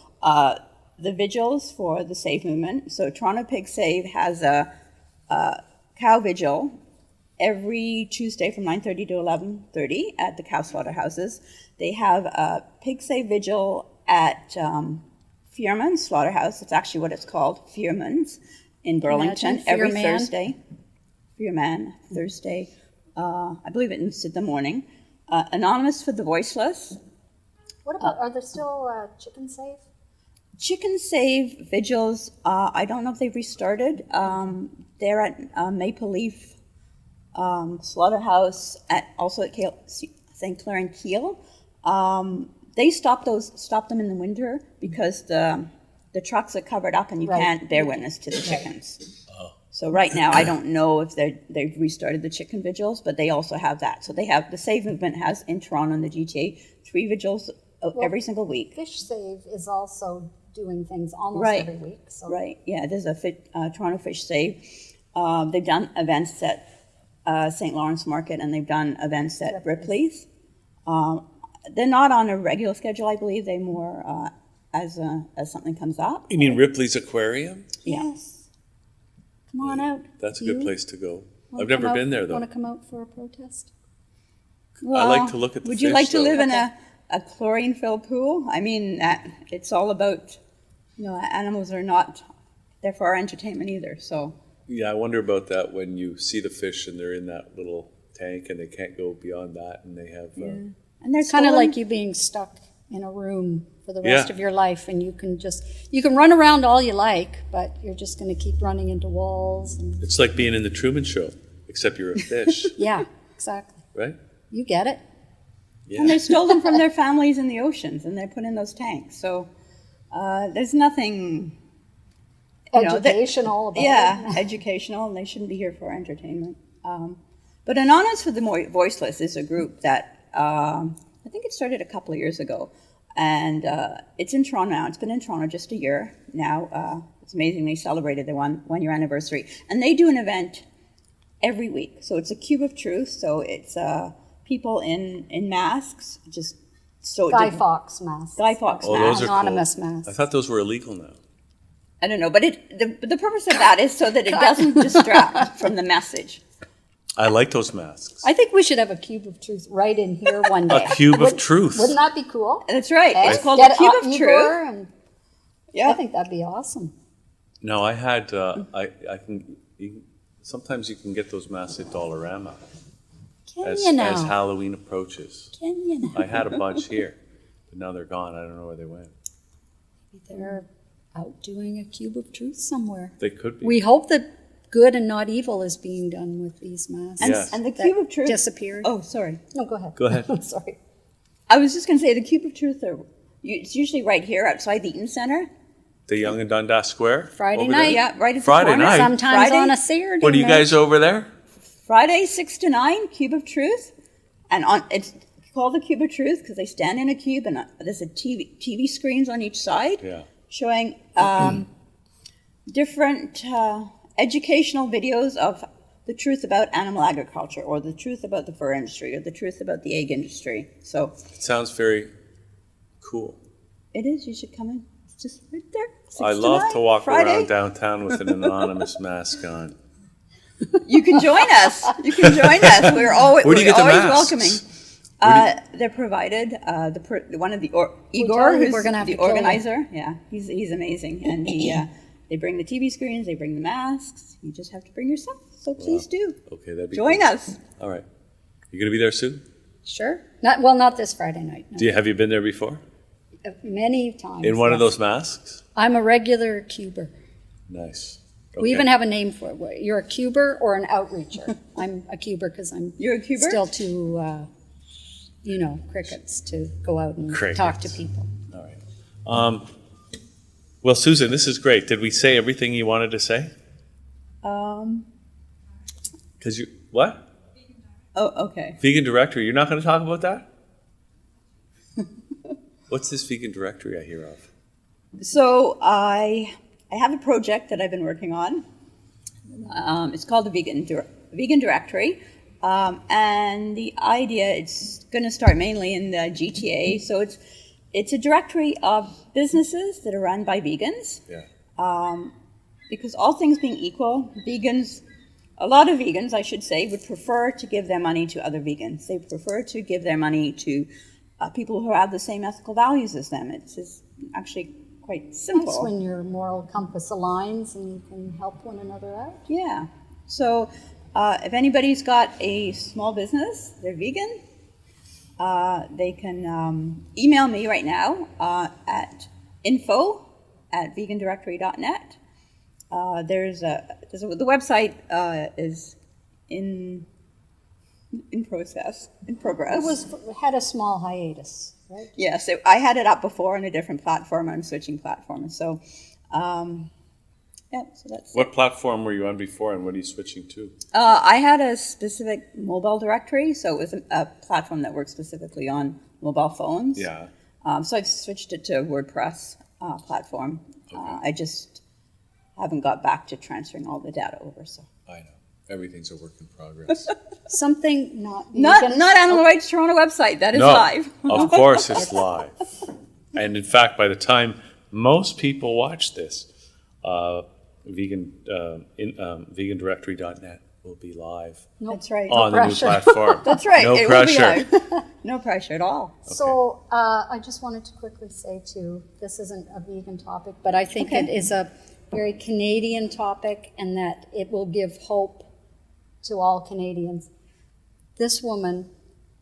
the vigils for the Save movement. So Toronto Pig Save has a cow vigil every Tuesday from 9:30 to 11:30 at the cow slaughterhouses. They have a Pig Save vigil at Fearman's Slaughterhouse. It's actually what it's called, Fearman's, in Burlington, every Thursday. Fearman, Thursday. I believe it's in the morning. Anonymous for the Voiceless. What about, are there still chicken save? Chicken Save vigils, I don't know if they've restarted. They're at Maple Leaf Slaughterhouse, also at St. Clair and Kiel. They stopped them in the winter because the trucks are covered up and you can't bear witness to the chickens. So right now, I don't know if they've restarted the chicken vigils, but they also have that. So they have, the Save Movement has in Toronto and the GTA 3 vigils every single week. Fish Save is also doing things almost every week. So. Right, yeah, there's a Toronto Fish Save. They've done events at St. Lawrence Market, and they've done events at Ripley's. They're not on a regular schedule, I believe. They more as something comes up. You mean Ripley's Aquarium? Yes. Come on out. That's a good place to go. I've never been there, though. Want to come out for a protest? Well, I like to look at the would fish, you like to though. live in a chlorine-filled pool? I mean, it's all about, animals are not there for our entertainment either, so. Yeah, I wonder about that when you see the fish and they're in that little tank and they can't go beyond that and they have... And they're It's kind of like you being stuck in a room for the rest of your life, and you can run around all you like, but you're just going to keep running into walls. And... It's like being in the Truman Show, except you're a fish. Yeah, exactly. Right? You get it. Yeah. And they're stolen from their families in the oceans, and they're put in those tanks. So there's nothing... Educational about it. Educational, and they shouldn't be here for entertainment. But Anonymous for the Voiceless is a group that I think it started a couple of years ago, and it's in Toronto now. It's been in Toronto just a year now. It's amazing they celebrated their one-year anniversary, and they do an event every week. So it's a Cube of Truth. So it's people in masks, just so Guy Fawkes mask. Guy Fawkes Oh, mask. those are Anonymous cool. mask. I thought those were illegal now. I don't know, but the purpose of that is so that it doesn't distract from the message. I like those masks. I think we should have a Cube of Truth right in here one day. A Cube of Truth. Wouldn't that be cool? That's right. Okay. It's called Get a Cube of Igor Truth. and- Yeah. I think that'd be awesome. No, I had, I can, sometimes you can get those masks at Dollarama Can as you now? as Halloween approaches. Can you now? I had a bunch here, but now they're gone. I don't know where they went. They're out doing a Cube of Truth somewhere. They could be. We hope that good and not evil is being done with these masks. And, Yes. and the That Cube of Truth disappeared. Oh, sorry. No, go ahead. Go ahead. Sorry. I was just going to say the Cube of Truth it's usually right here outside the Eaton Center. The Young and Dundas Square? Friday over night. there? Yeah, right at the Friday corner. night? Sometimes Friday? on a Saturday. What are you night. guys over there? Friday 6 to 9, Cube of Truth, and it's called the Cube of Truth because they stand in a cube and there's a TV screens on each side Yeah. showing different educational videos of the truth about animal agriculture, or the truth about the fur industry, or the truth about the egg industry. So It sounds very cool. it is. You should come in. It's just right there. 6 I love 9, to walk Friday. around downtown with an anonymous mask on. You can join us. You can join us. We're always, Where do you get the always masks? welcoming. They're provided. One of the Igor, tell you who's we're gonna have the to kill you. organizer. Yeah, he's amazing, and they bring the TV screens, they bring the masks. You just have to bring yourself. So please do Okay, that'd be join cool. us. All right. You going to be there soon? Sure. Not this Friday night. No. Have you been there before? Many times. In one of yes. those masks? I'm a regular cuber. Nice. We Okay. even have a name for it. You're a cuber or an outreacher. I'm a cuber because I'm You're a cuber? still too, crickets to go out and talk to Crickets. people. All right. Well, Susan, this is great. Did we say everything you wanted to say? Because you, what? Oh, okay. Vegan directory. You're not going to talk about that? What's this vegan directory I hear of? So I have a project that I've been working on. It's called the Vegan Directory, and the idea it's going to start mainly in the GTA. So it's a directory of businesses that are run by vegans. Yeah. Because all things being equal, a lot of vegans, I should say, would prefer to give their money to other vegans. They prefer to give their money to people who have the same ethical values as them. It's actually quite simple. That's when your moral compass aligns and you can help one another out. Yeah. So if anybody's got a small business, they're vegan, they can email me right now at info@vegandirectory.net. The website is in progress. It had a small hiatus, right? Yes, I had it up before on a different platform. I'm switching platforms. So, so that's What platform were you on before and what are you switching to? I had a specific mobile directory, so it was a platform that works specifically on mobile phones. Yeah. So I've switched it to a WordPress platform. I just haven't got back to transferring all the data over. So I know. Everything's a work in progress. Something not not Animal Rights Toronto website. That is No, live. of course it's live. And in fact, by the time most people watch this, vegandirectory.net will be live That's right. on the new pressure. platform. That's right. No it pressure. Will be live. No pressure at all. So I just wanted to quickly say too, this isn't a vegan topic, but I think it is a very Canadian topic and that it will give hope to all Canadians. This woman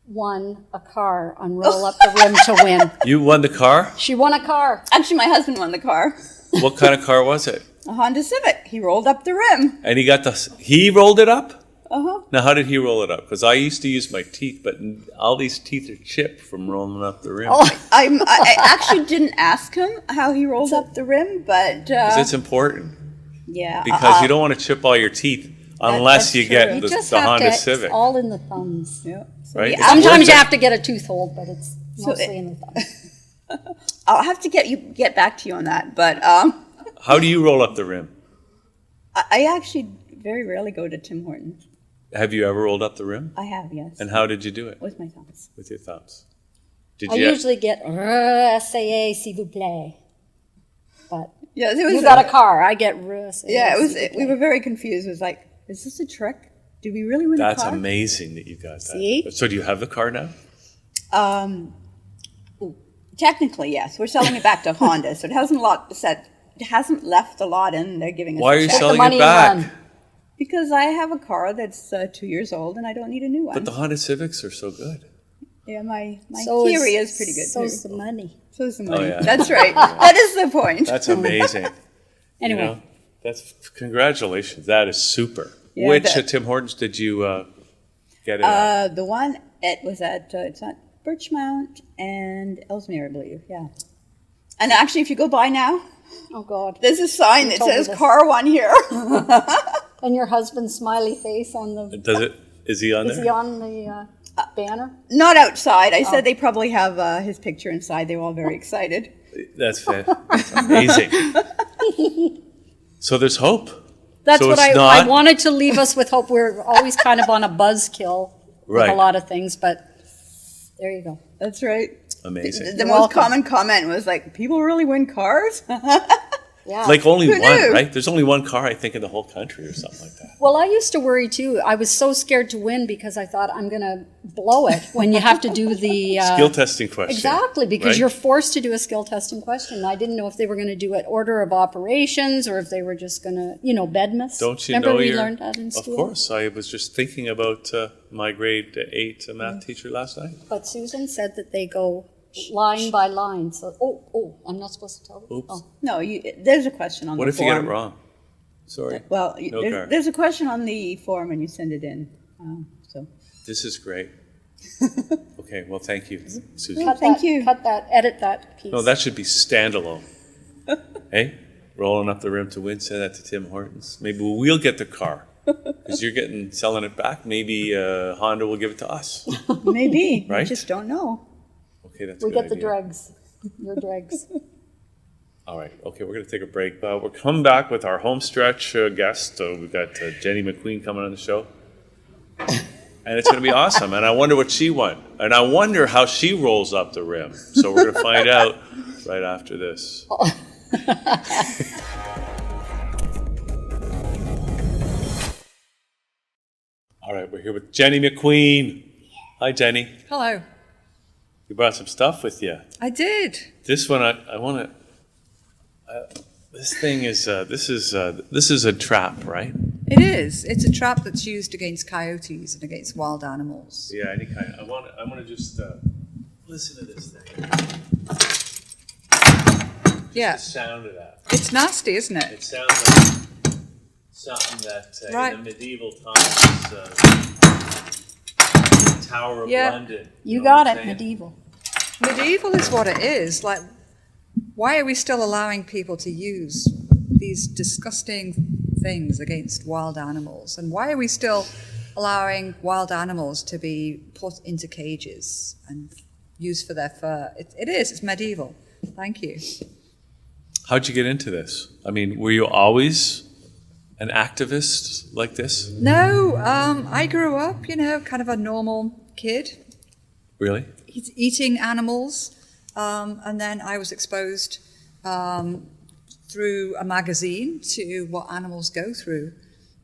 won a car on Roll Up the Rim to win. You won the car? She won a car. Actually, my husband won the car. What kind of car was it? A Honda Civic. He rolled up the rim. And he rolled it up? Uh-huh. Now, how did he roll it up? Because I used to use my teeth, but all these teeth are chipped from rolling up the rim. I actually didn't ask him how he rolled up the rim, but 'Cause it's important. yeah. Because you don't want to chip all your teeth unless that's you true. get You the just have Honda to, Civic. it's all in the thumbs. Yeah. So Right? the It's Sometimes worth you it. have to get a tooth hold, but it's mostly in the thumbs. I'll have to get back to you on that, but How do you roll up the rim? I actually very rarely go to Tim Hortons. Have you ever rolled up the rim? I have, yes, And how did you do it? with my thumbs. With your thumbs. Did I you? usually get essayez, s'il vous plaît. But Yeah, it was. you got a car, I get essayez. Yeah, it was. s'il vous We plaît. were very confused. It was like, is this a trick? Did we really win That's a car? amazing that you got that. See? So do you have the car now? Technically, yes. We're selling it back to Honda, so it hasn't left a lot in. They're giving us. Why a are you check. selling money it and back? run. Because I have a car that's 2 years old and I don't need a new one. But the Honda Civics are so good. Yeah, my So theory is pretty good So's too. the money. So's the money. yeah. That's right. That is the point. That's amazing. Anyway. You know, that's congratulations. That is super. Yeah, Which that- Tim Hortons did you get it at? The one it was at it's at Birchmount and Ellesmere, I believe. Yeah. And actually, if you go by now, Oh, God. there's a sign that told me says this. "Car One" here. And your husband's smiley face on the, Does it? Is he on is he there? on the banner? Not outside. I said they probably have his picture inside. They were all very excited. That's amazing. So there's hope. That's So what it's I not- wanted to leave us with hope. We're always kind of on a buzzkill with Right. a lot of things, but there you go. That's right. Amazing. The You're most welcome. common comment was like, "People really win cars." Yeah. Like only Who one, knew? right? There's only one car, I think, in the whole country or something like that. Well, I used to worry too. I was so scared to win because I thought I'm going to blow it when you have to do the Skill testing question. Exactly, because right? you're forced to do a skill testing question. I didn't know if they were going to do it order of operations or if they were just going to, bedmas. Don't you Remember know we you're- learned that in school? Of course. I was just thinking about my grade 8 math teacher last night. But Susan said that they go line by line. So, I'm not supposed to tell them. Oops. Oh. No, there's a question on What the if you get form. it wrong? Sorry. Well, No car. there's a question on the form when you send it in. So This is great. Okay, well, thank you, Susan. Thank you. Cut that, edit that piece. No, that should be standalone. Hey, rolling up the rim to win, send that to Tim Hortons. Maybe we'll get the car because you're selling it back. Maybe Honda will give it to us. maybe. Right? I just don't know. Okay, that's a we good get the idea. dregs. Your dregs. All right, okay, we're going to take a break. We're coming back with our home stretch guest. We've got Jenny McQueen coming on the show. And it's going to be awesome. And I wonder what she won. And I wonder how she rolls up the rim. So we're going to find out right after this. All right, we're here with Jenny McQueen. Hi, Jenny. Hello. You brought some stuff with you. I did. This one, I want to. This thing is. This is a trap, right? It is. It's a trap that's used against coyotes and against wild animals. Yeah, any kind. I want to just listen to this thing. Yeah. The sound of that. It's nasty, isn't it? It sounds like something that Right. in the medieval times, Tower of Yeah. London. You know got what I'm it, saying? medieval. Medieval is what it is. Like, why are we still allowing people to use these disgusting things against wild animals? And why are we still allowing wild animals to be put into cages and used for their fur? It's medieval. Thank you. How'd you get into this? I mean, were you always an activist like this? No, I grew up, kind of a normal kid, Really? eating animals, and then I was exposed through a magazine to what animals go through.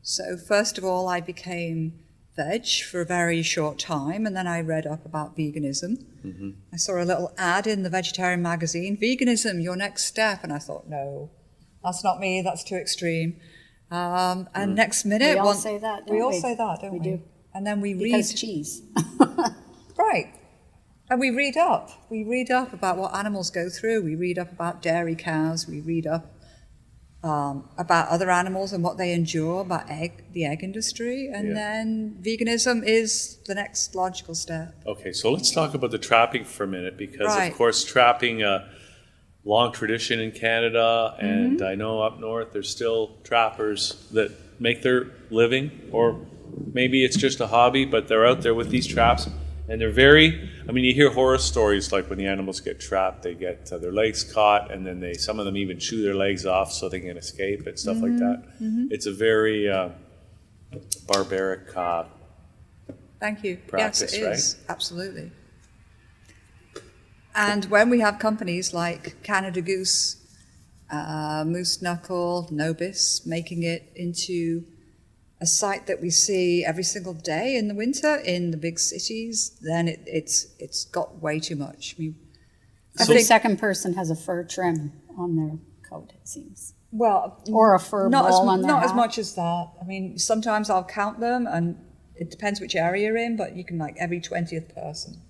So first of all, I became veg for a very short time, and then I read up about veganism. Mm-hmm. I saw a little ad in the vegetarian magazine, veganism, your next step, and I thought, no, that's not me, that's too extreme. And next minute... We all say that, don't we? all we? say that, don't we? We do. And then we read... Because cheese. Right. And we read up. We read up about what animals go through. We read up about dairy cows. We read up about other animals and what they endure, about the egg industry. And then veganism is the next logical step. Okay, so let's talk about the trapping for a minute because, Right. of course, trapping long tradition in Canada, and Mm-hmm. I know up north there's still trappers that make their living, or maybe it's just a hobby, but they're out there with these traps, and they're you hear horror stories like when the animals get trapped, they get their legs caught, and then some of them even chew their legs off so they can escape and stuff like that. It's a very barbaric Thank you. Practice, yes, it is. Absolutely. And when we have companies like Canada Goose, Moose Knuckle, Nobis, making it into a site that we see every single day in the winter in the big cities, then it's got way too much. Every second person has a fur trim on their coat, it seems. Well, Or a fur ball on their not as hat. much as that. I mean, sometimes I'll count them, and it depends which area you're in, but you can every 20th person.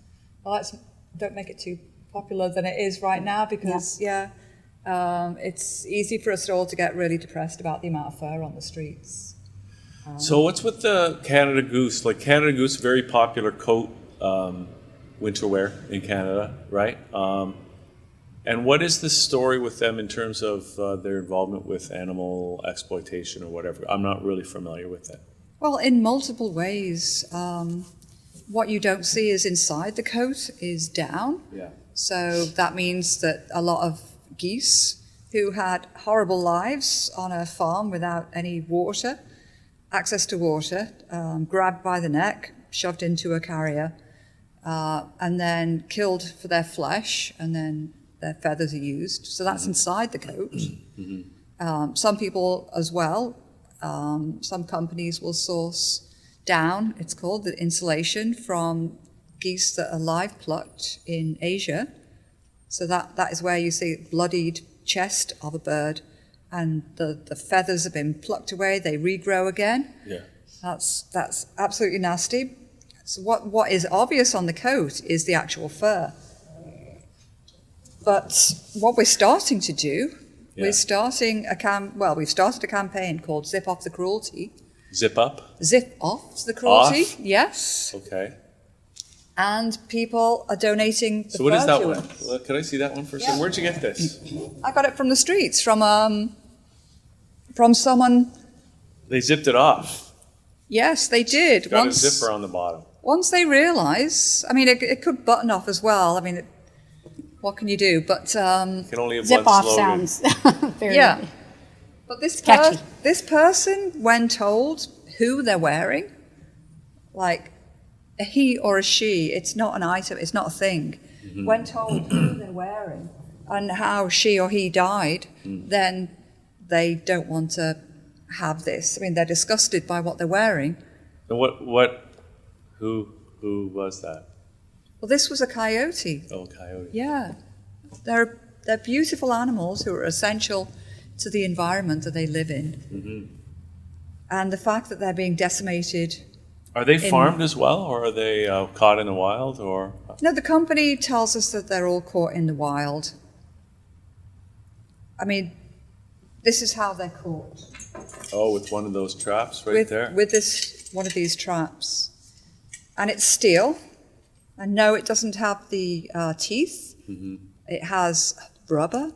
Well, don't make it too popular than it is right now because it's easy for us all to get really depressed about the amount of fur on the streets. So what's with the Canada Goose? Like Canada Goose, very popular coat, winter wear in Canada, right? And what is the story with them in terms of their involvement with animal exploitation or whatever? I'm not really familiar with it. Well, in multiple ways. What you don't see is inside the coat is down. Yeah. So that means that a lot of geese who had horrible lives on a farm without any access to water, grabbed by the neck, shoved into a carrier, and then killed for their flesh, and then their feathers are used. So that's inside the coat. Some people as well, some companies will source down, it's called, the insulation from geese that are live plucked in Asia. So that is where you see bloodied chest of a bird, and the feathers have been plucked away, they regrow again. Yeah. That's absolutely nasty. So what is obvious on the coat is the actual fur. But what we're starting to do, we're starting we've started a campaign called Zip Off the Cruelty. Zip up? Zip Off the Cruelty, Off? yes. Okay. And people are donating the So what is fur that to one? us. Well, can I see that one for a second? Where'd you get this? I got it from the streets, from someone. They zipped it off. Yes, they did. Got a zipper on the bottom. Once they realise, I mean, it could button off as well. I mean, what can you do? But You can only have Zip one off slogan. sounds very yeah. But this catchy. this person, when told who they're wearing, like a he or a she, it's not an item, it's not a thing. Mm-hmm. When told who they're wearing and how she or he died, then they don't want to have this. I mean, they're disgusted by what they're wearing. And who was that? Well, this was a coyote. Oh, coyote. Yeah. They're beautiful animals who are essential to the environment that they live in. Mm-hmm. And the fact that they're being decimated. Are they farmed as well, or are they caught in the wild, or? No, the company tells us that they're all caught in the wild. I mean, this is how they're caught. Oh, with one of those traps right there? With one of these traps. And it's steel. And no, it doesn't have the teeth. Mm-hmm. It has rubber,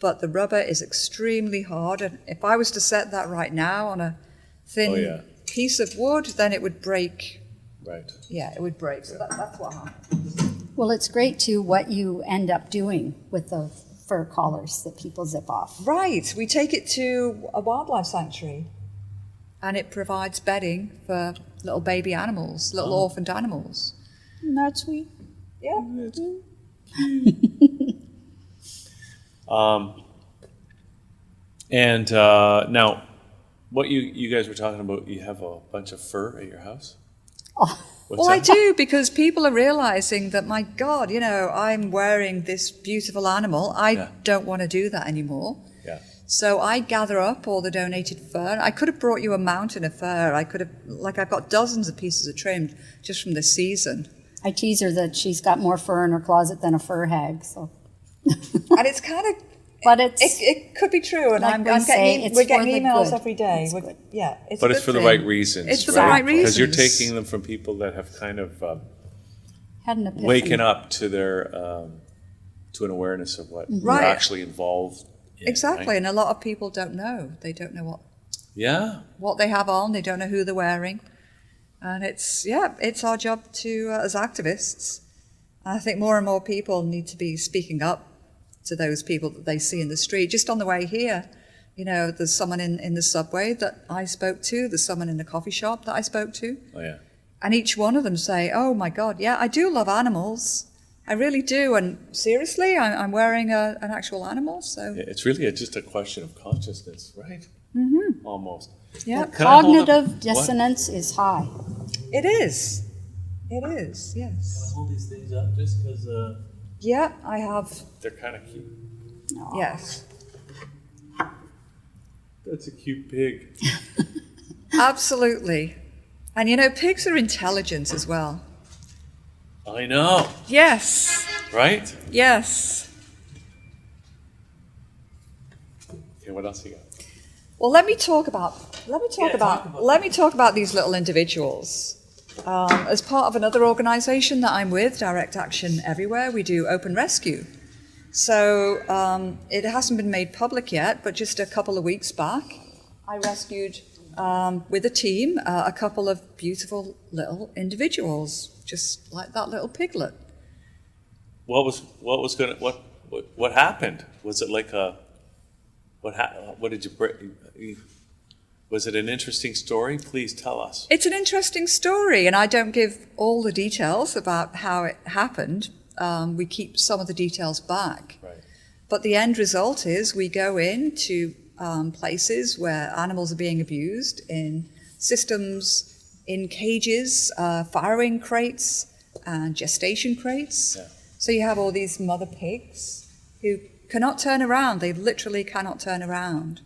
but the rubber is extremely hard. And if I was to set that right now on a thin piece of wood, then it would break. Right. Yeah, it would break. So that's what happens. Well, it's great too what you end up doing with the fur collars that people zip off. Right. We take it to a wildlife sanctuary, and it provides bedding for little baby animals, little orphaned animals. Isn't that sweet? Yeah. And now, what you guys were talking about, you have a bunch of fur at your house? Oh. Well, I do, because people are realizing that, my God, I'm wearing this beautiful animal. I don't want to do that anymore. Yeah. So I gather up all the donated fur. I could have brought you a mountain of fur. I could have, I've got dozens of pieces of trim just from this season. I tease her that she's got more fur in her closet than a fur hag. So, and it's kind of, but it could be true. And like we're getting emails good. every day. It's good. Yeah, it's but a it's good for the thing. right reasons. It's for the right reasons. Because you're taking them from people that have kind of had an epiphany. waken up to their to an awareness of what they're actually involved in. Exactly, right? and a lot of people don't know. They don't know what they have on. They don't know who they're wearing, and it's our job to as activists. I think more and more people need to be speaking up to those people that they see in the street. Just on the way here, there's someone in the subway that I spoke to. There's someone in the coffee shop that I spoke to. Oh yeah. And each one of them say, "Oh my God, yeah, I do love animals. I really do. And seriously, I'm wearing an actual animal." So It's really just a question of consciousness, right? Mm-hmm. Almost. Yeah. Cognitive dissonance is high. It is. It is. Yes. Can I hold these things up just because Yeah, I have. they're kind of cute? Yes. That's a cute pig. Absolutely. And pigs are intelligent as well. I know. Yes. Right? Yes. Okay, what else you got? Well, let me talk about these little individuals. As part of another organisation that I'm with, Direct Action Everywhere, we do open rescue. So it hasn't been made public yet, but just a couple of weeks back, I rescued with a team a couple of beautiful little individuals, just like that little piglet. What happened? Was it like what did you break? Was it an interesting story? Please tell us. It's an interesting story, and I don't give all the details about how it happened. We keep some of the details back. Right. But the end result is we go in to places where animals are being abused in systems, in cages, farrowing crates, and gestation crates. Yeah. So you have all these mother pigs who cannot turn around. They literally cannot turn around.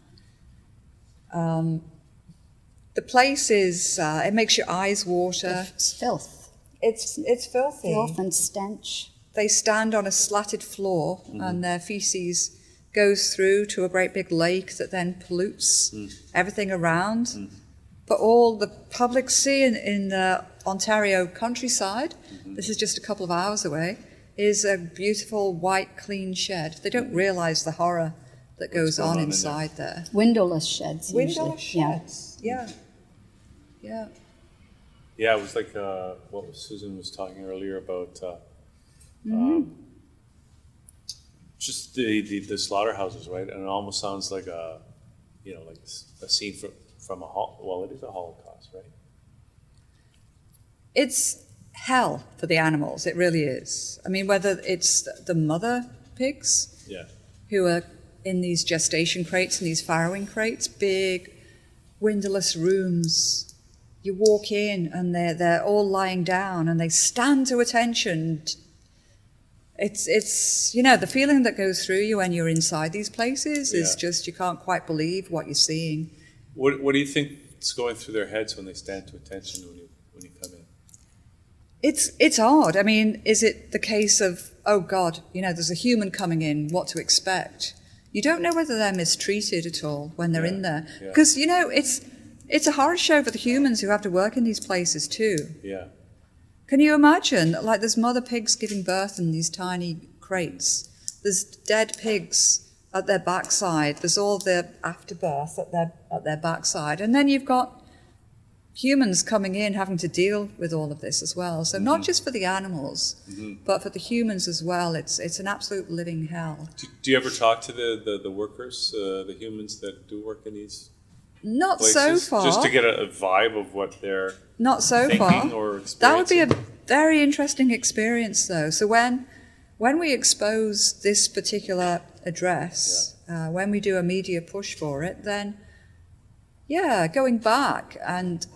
The place is, it makes your eyes water. It's filth. It's filthy. Filth and stench. They stand on a slatted floor and their feces goes through to a great big lake that then pollutes everything around. But all the public see in the Ontario countryside, this is just a couple of hours away, is a beautiful white clean shed. They don't realise the horror that goes on inside there. Windowless sheds usually. Windowless sheds, yeah. Yeah, it was like what Susan was talking earlier about just the slaughterhouses, right? And it almost sounds like a scene from it is a Holocaust, right? It's hell for the animals, it really is. I mean, whether it's the mother pigs who are in these gestation crates and these farrowing crates, big windowless rooms. You walk in and they're all lying down and they stand to attention. It's the feeling that goes through you when you're inside these places is just, you can't quite believe what you're seeing. What do you think is going through their heads when they stand to attention when you come in? It's odd. I mean, is it the case of, oh God, there's a human coming in, what to expect? You don't know whether they're mistreated at all when they're in there. Because, it's a horror show for the humans who have to work in these places too. Yeah. Can you imagine? Like, there's mother pigs giving birth in these tiny crates. There's dead pigs at their backside. There's all the afterbirth at their backside. And then you've got humans coming in having to deal with all of this as well. So not just for the animals, but for the humans as well. It's an absolute living hell. Do you ever talk to the workers, the humans that do work in these Not places? so far. Just to get a vibe of what they're Not so thinking far. or experiencing? That would be a very interesting experience, though. So when we expose this particular address, when we do a media push for it, then, going back and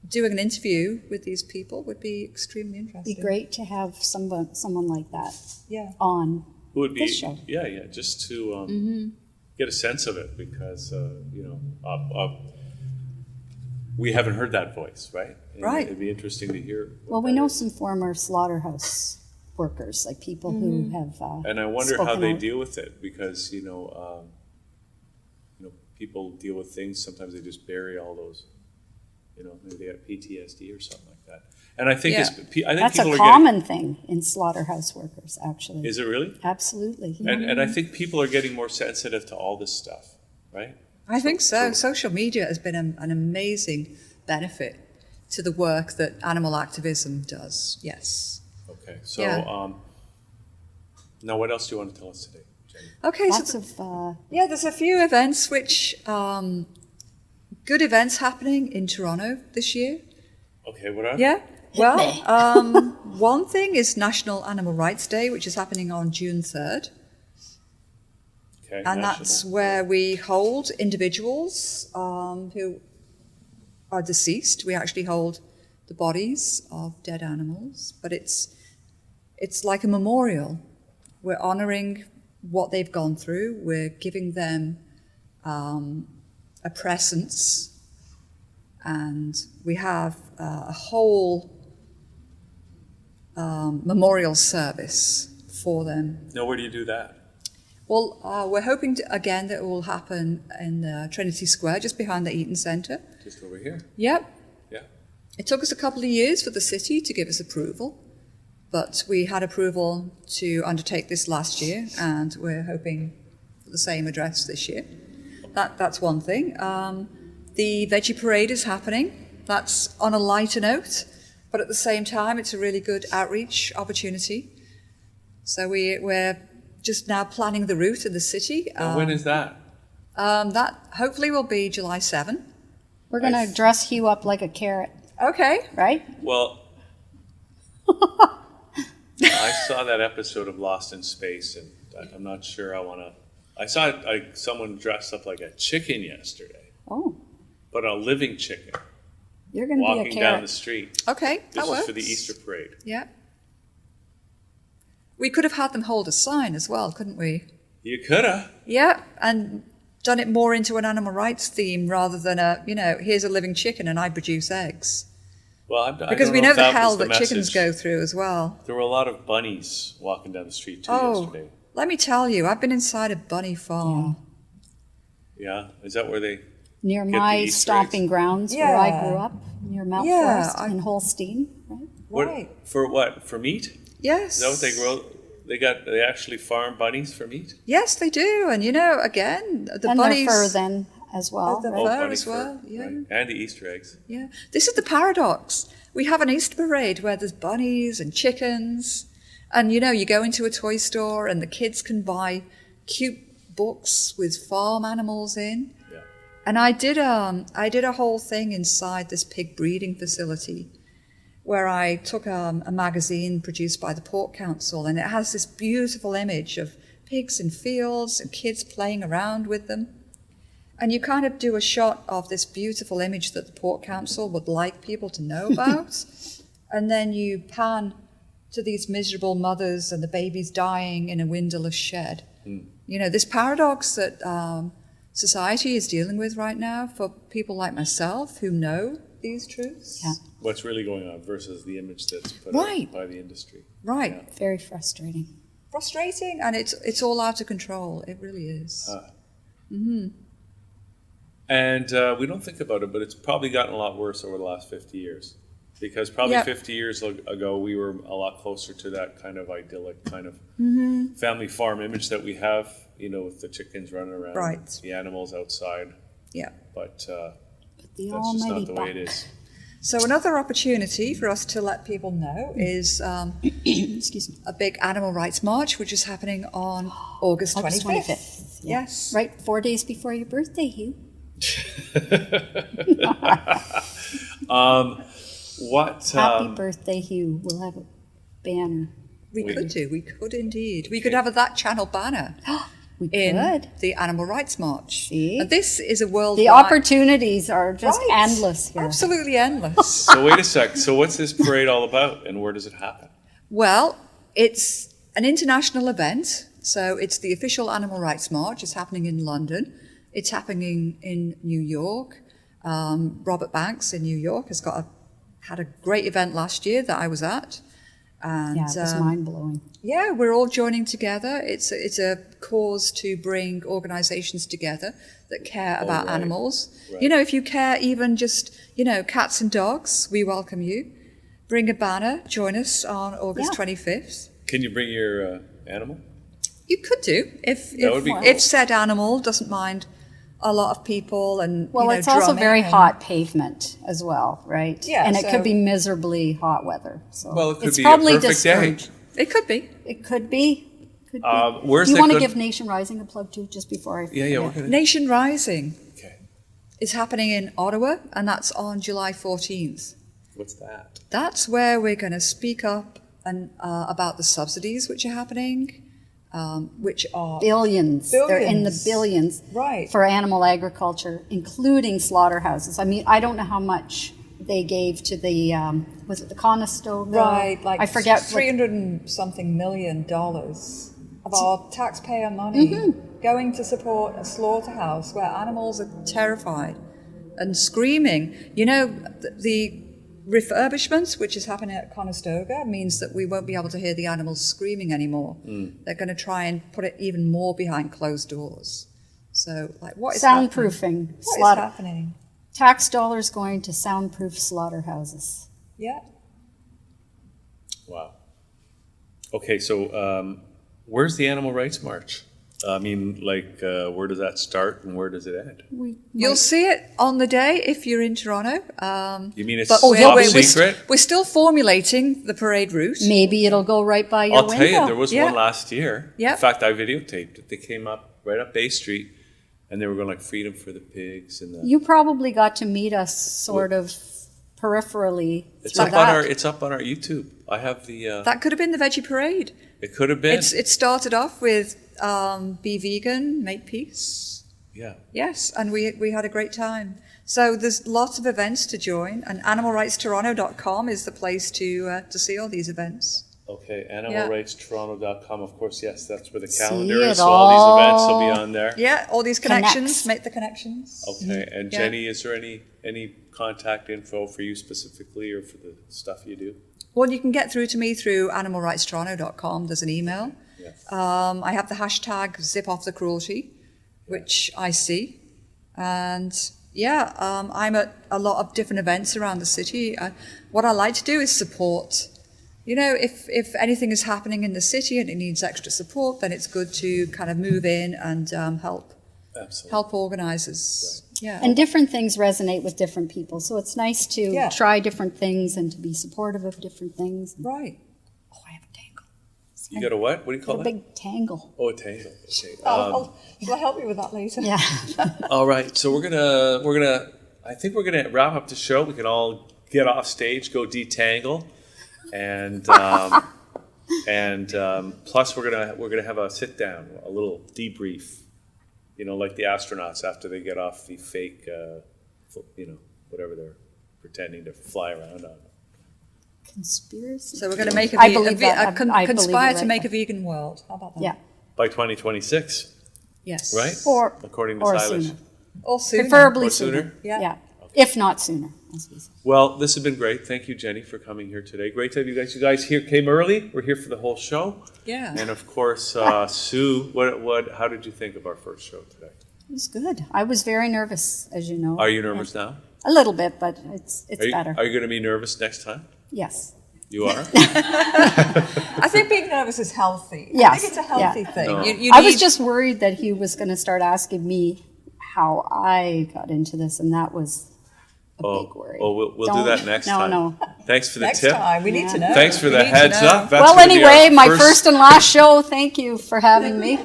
doing an interview with these people would be extremely interesting. It'd be great to have someone like that on Who would be? this show. Yeah, just to get a sense of it, because we haven't heard that voice, right? And right. It'd be interesting to hear. Well, we know some former slaughterhouse workers, like people who have. And I wonder how spoken they out. deal with it, because people deal with things. Sometimes they just bury all those. Maybe they have PTSD or something like that. And I think That's people a are common thing in slaughterhouse workers, actually. Is it really? Absolutely. And I think people are getting more sensitive to all this stuff, right? I think so. Social media has been an amazing benefit to the work that animal activism does. Yes. Okay. So now what else do you want to tell us today, Jenny? Okay. Lots of there's a few events which good events happening in Toronto this year. Okay, what are Yeah. Well, one thing is National Animal Rights Day, which is happening on June 3rd. Okay, and that's where we hold individuals who are deceased. We actually hold the bodies of dead animals, but it's like a memorial. We're honouring what they've gone through. We're giving them a presence, and we have a whole memorial service for them. Now, where do you do that? Well, we're hoping that it will happen in Trinity Square, just behind the Eaton Centre. Just over here? Yep. Yeah. It took us a couple of years for the city to give us approval, but we had approval to undertake this last year, and we're hoping for the same address this year. That's one thing. The Veggie Parade is happening. That's on a lighter note, but at the same time, it's a really good outreach opportunity. So we're just now planning the route in the city. And when is that? That hopefully will be July 7. We're going to dress Hugh up like a carrot. Okay. Right? Well, I saw that episode of Lost in Space, and I'm not sure I want to I saw someone dressed up like a chicken yesterday, Oh, but a living chicken you're going to be a walking down carrot. the street. Okay, This that was works. for the Easter parade. Yeah. We could have had them hold a sign as well, couldn't we? You coulda. Yeah, and done it more into an animal rights theme rather than here's a living chicken and I produce eggs. Well, I Because don't we know know if the that hell was that chickens message. go through as well. There were a lot of bunnies walking down the street too Oh, yesterday. let me tell you, I've been inside a bunny farm. Yeah, is that where they? Near Get the my Easter stomping eggs. grounds where I Yeah. grew up, near Mount Yeah, Forest in Holstein, right? What, Right. For what? For meat? Yes. Is that what they grow? They actually farm bunnies for meat? Yes, they do. And again, the And bunnies. their fur then as well, The right? fur bunny as well, fur, yeah. right. And the Easter eggs. Yeah. This is the paradox. We have an Easter parade where there's bunnies and chickens. And you go into a toy store and the kids can buy cute books with farm animals in. Yeah. And I did a whole thing inside this pig breeding facility where I took a magazine produced by the Pork Council, and it has this beautiful image of pigs in fields and kids playing around with them. And you kind of do a shot of this beautiful image that the Pork Council would like people to know about, and then you pan to these miserable mothers and the babies dying in a windowless shed. This paradox that society is dealing with right now for people like myself who know these truths. Yeah. What's really going on versus the image that's put Right. out by the industry. Right. Very frustrating. Frustrating, and it's all out of control. It really is. And we don't think about it, but it's probably gotten a lot worse over the last 50 years. Because probably Yeah. 50 years ago, we were a lot closer to that kind of idyllic kind of family farm image that we have, with the chickens running around, Right. the animals outside. Yeah. But The that's just almighty not the way it buck. is. So another opportunity for us to let people know is Excuse me. a big animal rights march, which is happening on August 25th. August 25th. Yeah. Yes. Right, 4 days before your birthday, Hugh. What? Happy birthday, Hugh. We'll have a banner. We could indeed. We could have a That Channel banner We in could. the Animal Rights March. See? And this is a worldwide... The opportunities are just Right. endless here. Absolutely endless. So wait a sec. So what's this parade all about, and where does it happen? Well, it's an international event. So it's the official Animal Rights March. It's happening in London. It's happening in New York. Robert Banks in New York had a great event last year that I was at. And, Yeah, it was mind-blowing. yeah, we're all joining together. It's a cause to bring organisations together that care about right. animals. Right. If you care even just, cats and dogs, we welcome you. Bring a banner, join us on August Yeah. 25th. Can you bring your animal? You could do, if would be cool. if said animal doesn't mind a lot of people and, Well, it's also drumming very and- hot pavement as well, right? Yeah, and it so- could be miserably hot weather. So Well, it could it's be a probably perfect day. discouraged. It could be. It could be. Could be. Where's Do you that want to good- give Nation Rising a plug too, just before I Yeah, we're forget? gonna. Nation Rising Okay. is happening in Ottawa, and that's on July 14th. What's that? That's where we're going to speak up and about the subsidies which are happening, which are Billions. They're in the Billions. billions Right. for animal agriculture, including slaughterhouses. I mean, I don't know how much they gave to the, was it the Conestoga? I forget. what- $300 and something million of our taxpayer money going to support a slaughterhouse where animals are terrified and screaming. The refurbishments, which is happening at Conestoga, means that we won't be able to hear the animals screaming anymore. They're going to try and put it even more behind closed doors. So, what is Soundproofing. happening? What is Slaughter. happening? Tax dollars going to soundproof slaughterhouses. Yeah. Wow. Okay, so where's the Animal Rights March? I mean, where does that start and where does it end? You'll see it on the day if you're in Toronto. You mean it's But top we're secret? we're still formulating the parade route. Maybe it'll go right by your I'll window. tell you, there was Yeah. one last year. Yeah. In fact, I videotaped it. They came up right up Bay Street, and they were going like freedom for the pigs and the. You probably got to meet us sort of peripherally. It's through up on that. it's up on our YouTube. I have the. That could have been the veggie parade. It could have been. It started off with Be Vegan, Make Peace. Yeah. Yes, and we had a great time. So there's lots of events to join, and animalrightstoronto.com is the place to see all these events. Okay, animalrightstoronto.com, of course, yes, that's where the calendar it is, so all these events will be all. on there. Yeah, all these connections, Connects. make the connections. Okay, and Yeah. Jenny, is there any contact info for you specifically or for the stuff you do? Well, you can get through to me through animalrightstoronto.com. There's an email. Yes. I have the hashtag Zip Off the Cruelty, which I see. And yeah, I'm at a lot of different events around the city. What I like to do is support. You know, if anything is happening in the city and it needs extra support, then it's good to kind of move in and help organisers. Right. Yeah. And different things resonate with different people. So it's nice to Yeah. try different things and to be supportive of different things. Right. Oh, I have a tangle. You got a what? What do you call A that? big tangle. Oh, a tangle. Okay. I'll help you with that later. Yeah. All right, so I think we're gonna wrap up the show. We can all get off stage, go detangle, and plus we're gonna have a sit down, a little debrief. You know, like the astronauts after they get off the fake, whatever they're pretending to fly around on. Conspiracy. So we're going to make I believe that. I believe conspire you're to right. make a vegan world. How about that? Yeah. By 2026, Yes. right? Or According to or Sailesh. sooner. Or sooner. Preferably Or sooner? Yeah. Yeah. If not sooner, as we say. Well, this has been great. Thank you, Jenny, for coming here today. Great to have you guys. You guys here came early. We're here for the whole show. Yeah. And of course, Sue, how did you think of our first show today? It was good. I was very nervous, as you know. Are you nervous now? A little bit, but it's better. Are you going to be nervous next time? Yes. You are? I think being nervous is healthy. I Yes. think it's a healthy Yeah. thing. No. You I was need- just worried that he was going to start asking me how I got into this, and that was a big worry. Oh, we'll do Don't- that next time. No. Thanks for the next tip. time. We need to know. Thanks for We the need to heads know. up. That's Well, gonna be anyway, our my first and last show. Thank you for having me.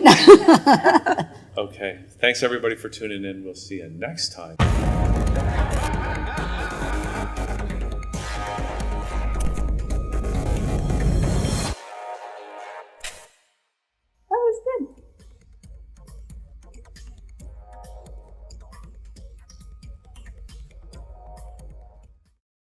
Okay. Thanks, everybody, for tuning in. We'll see you next time.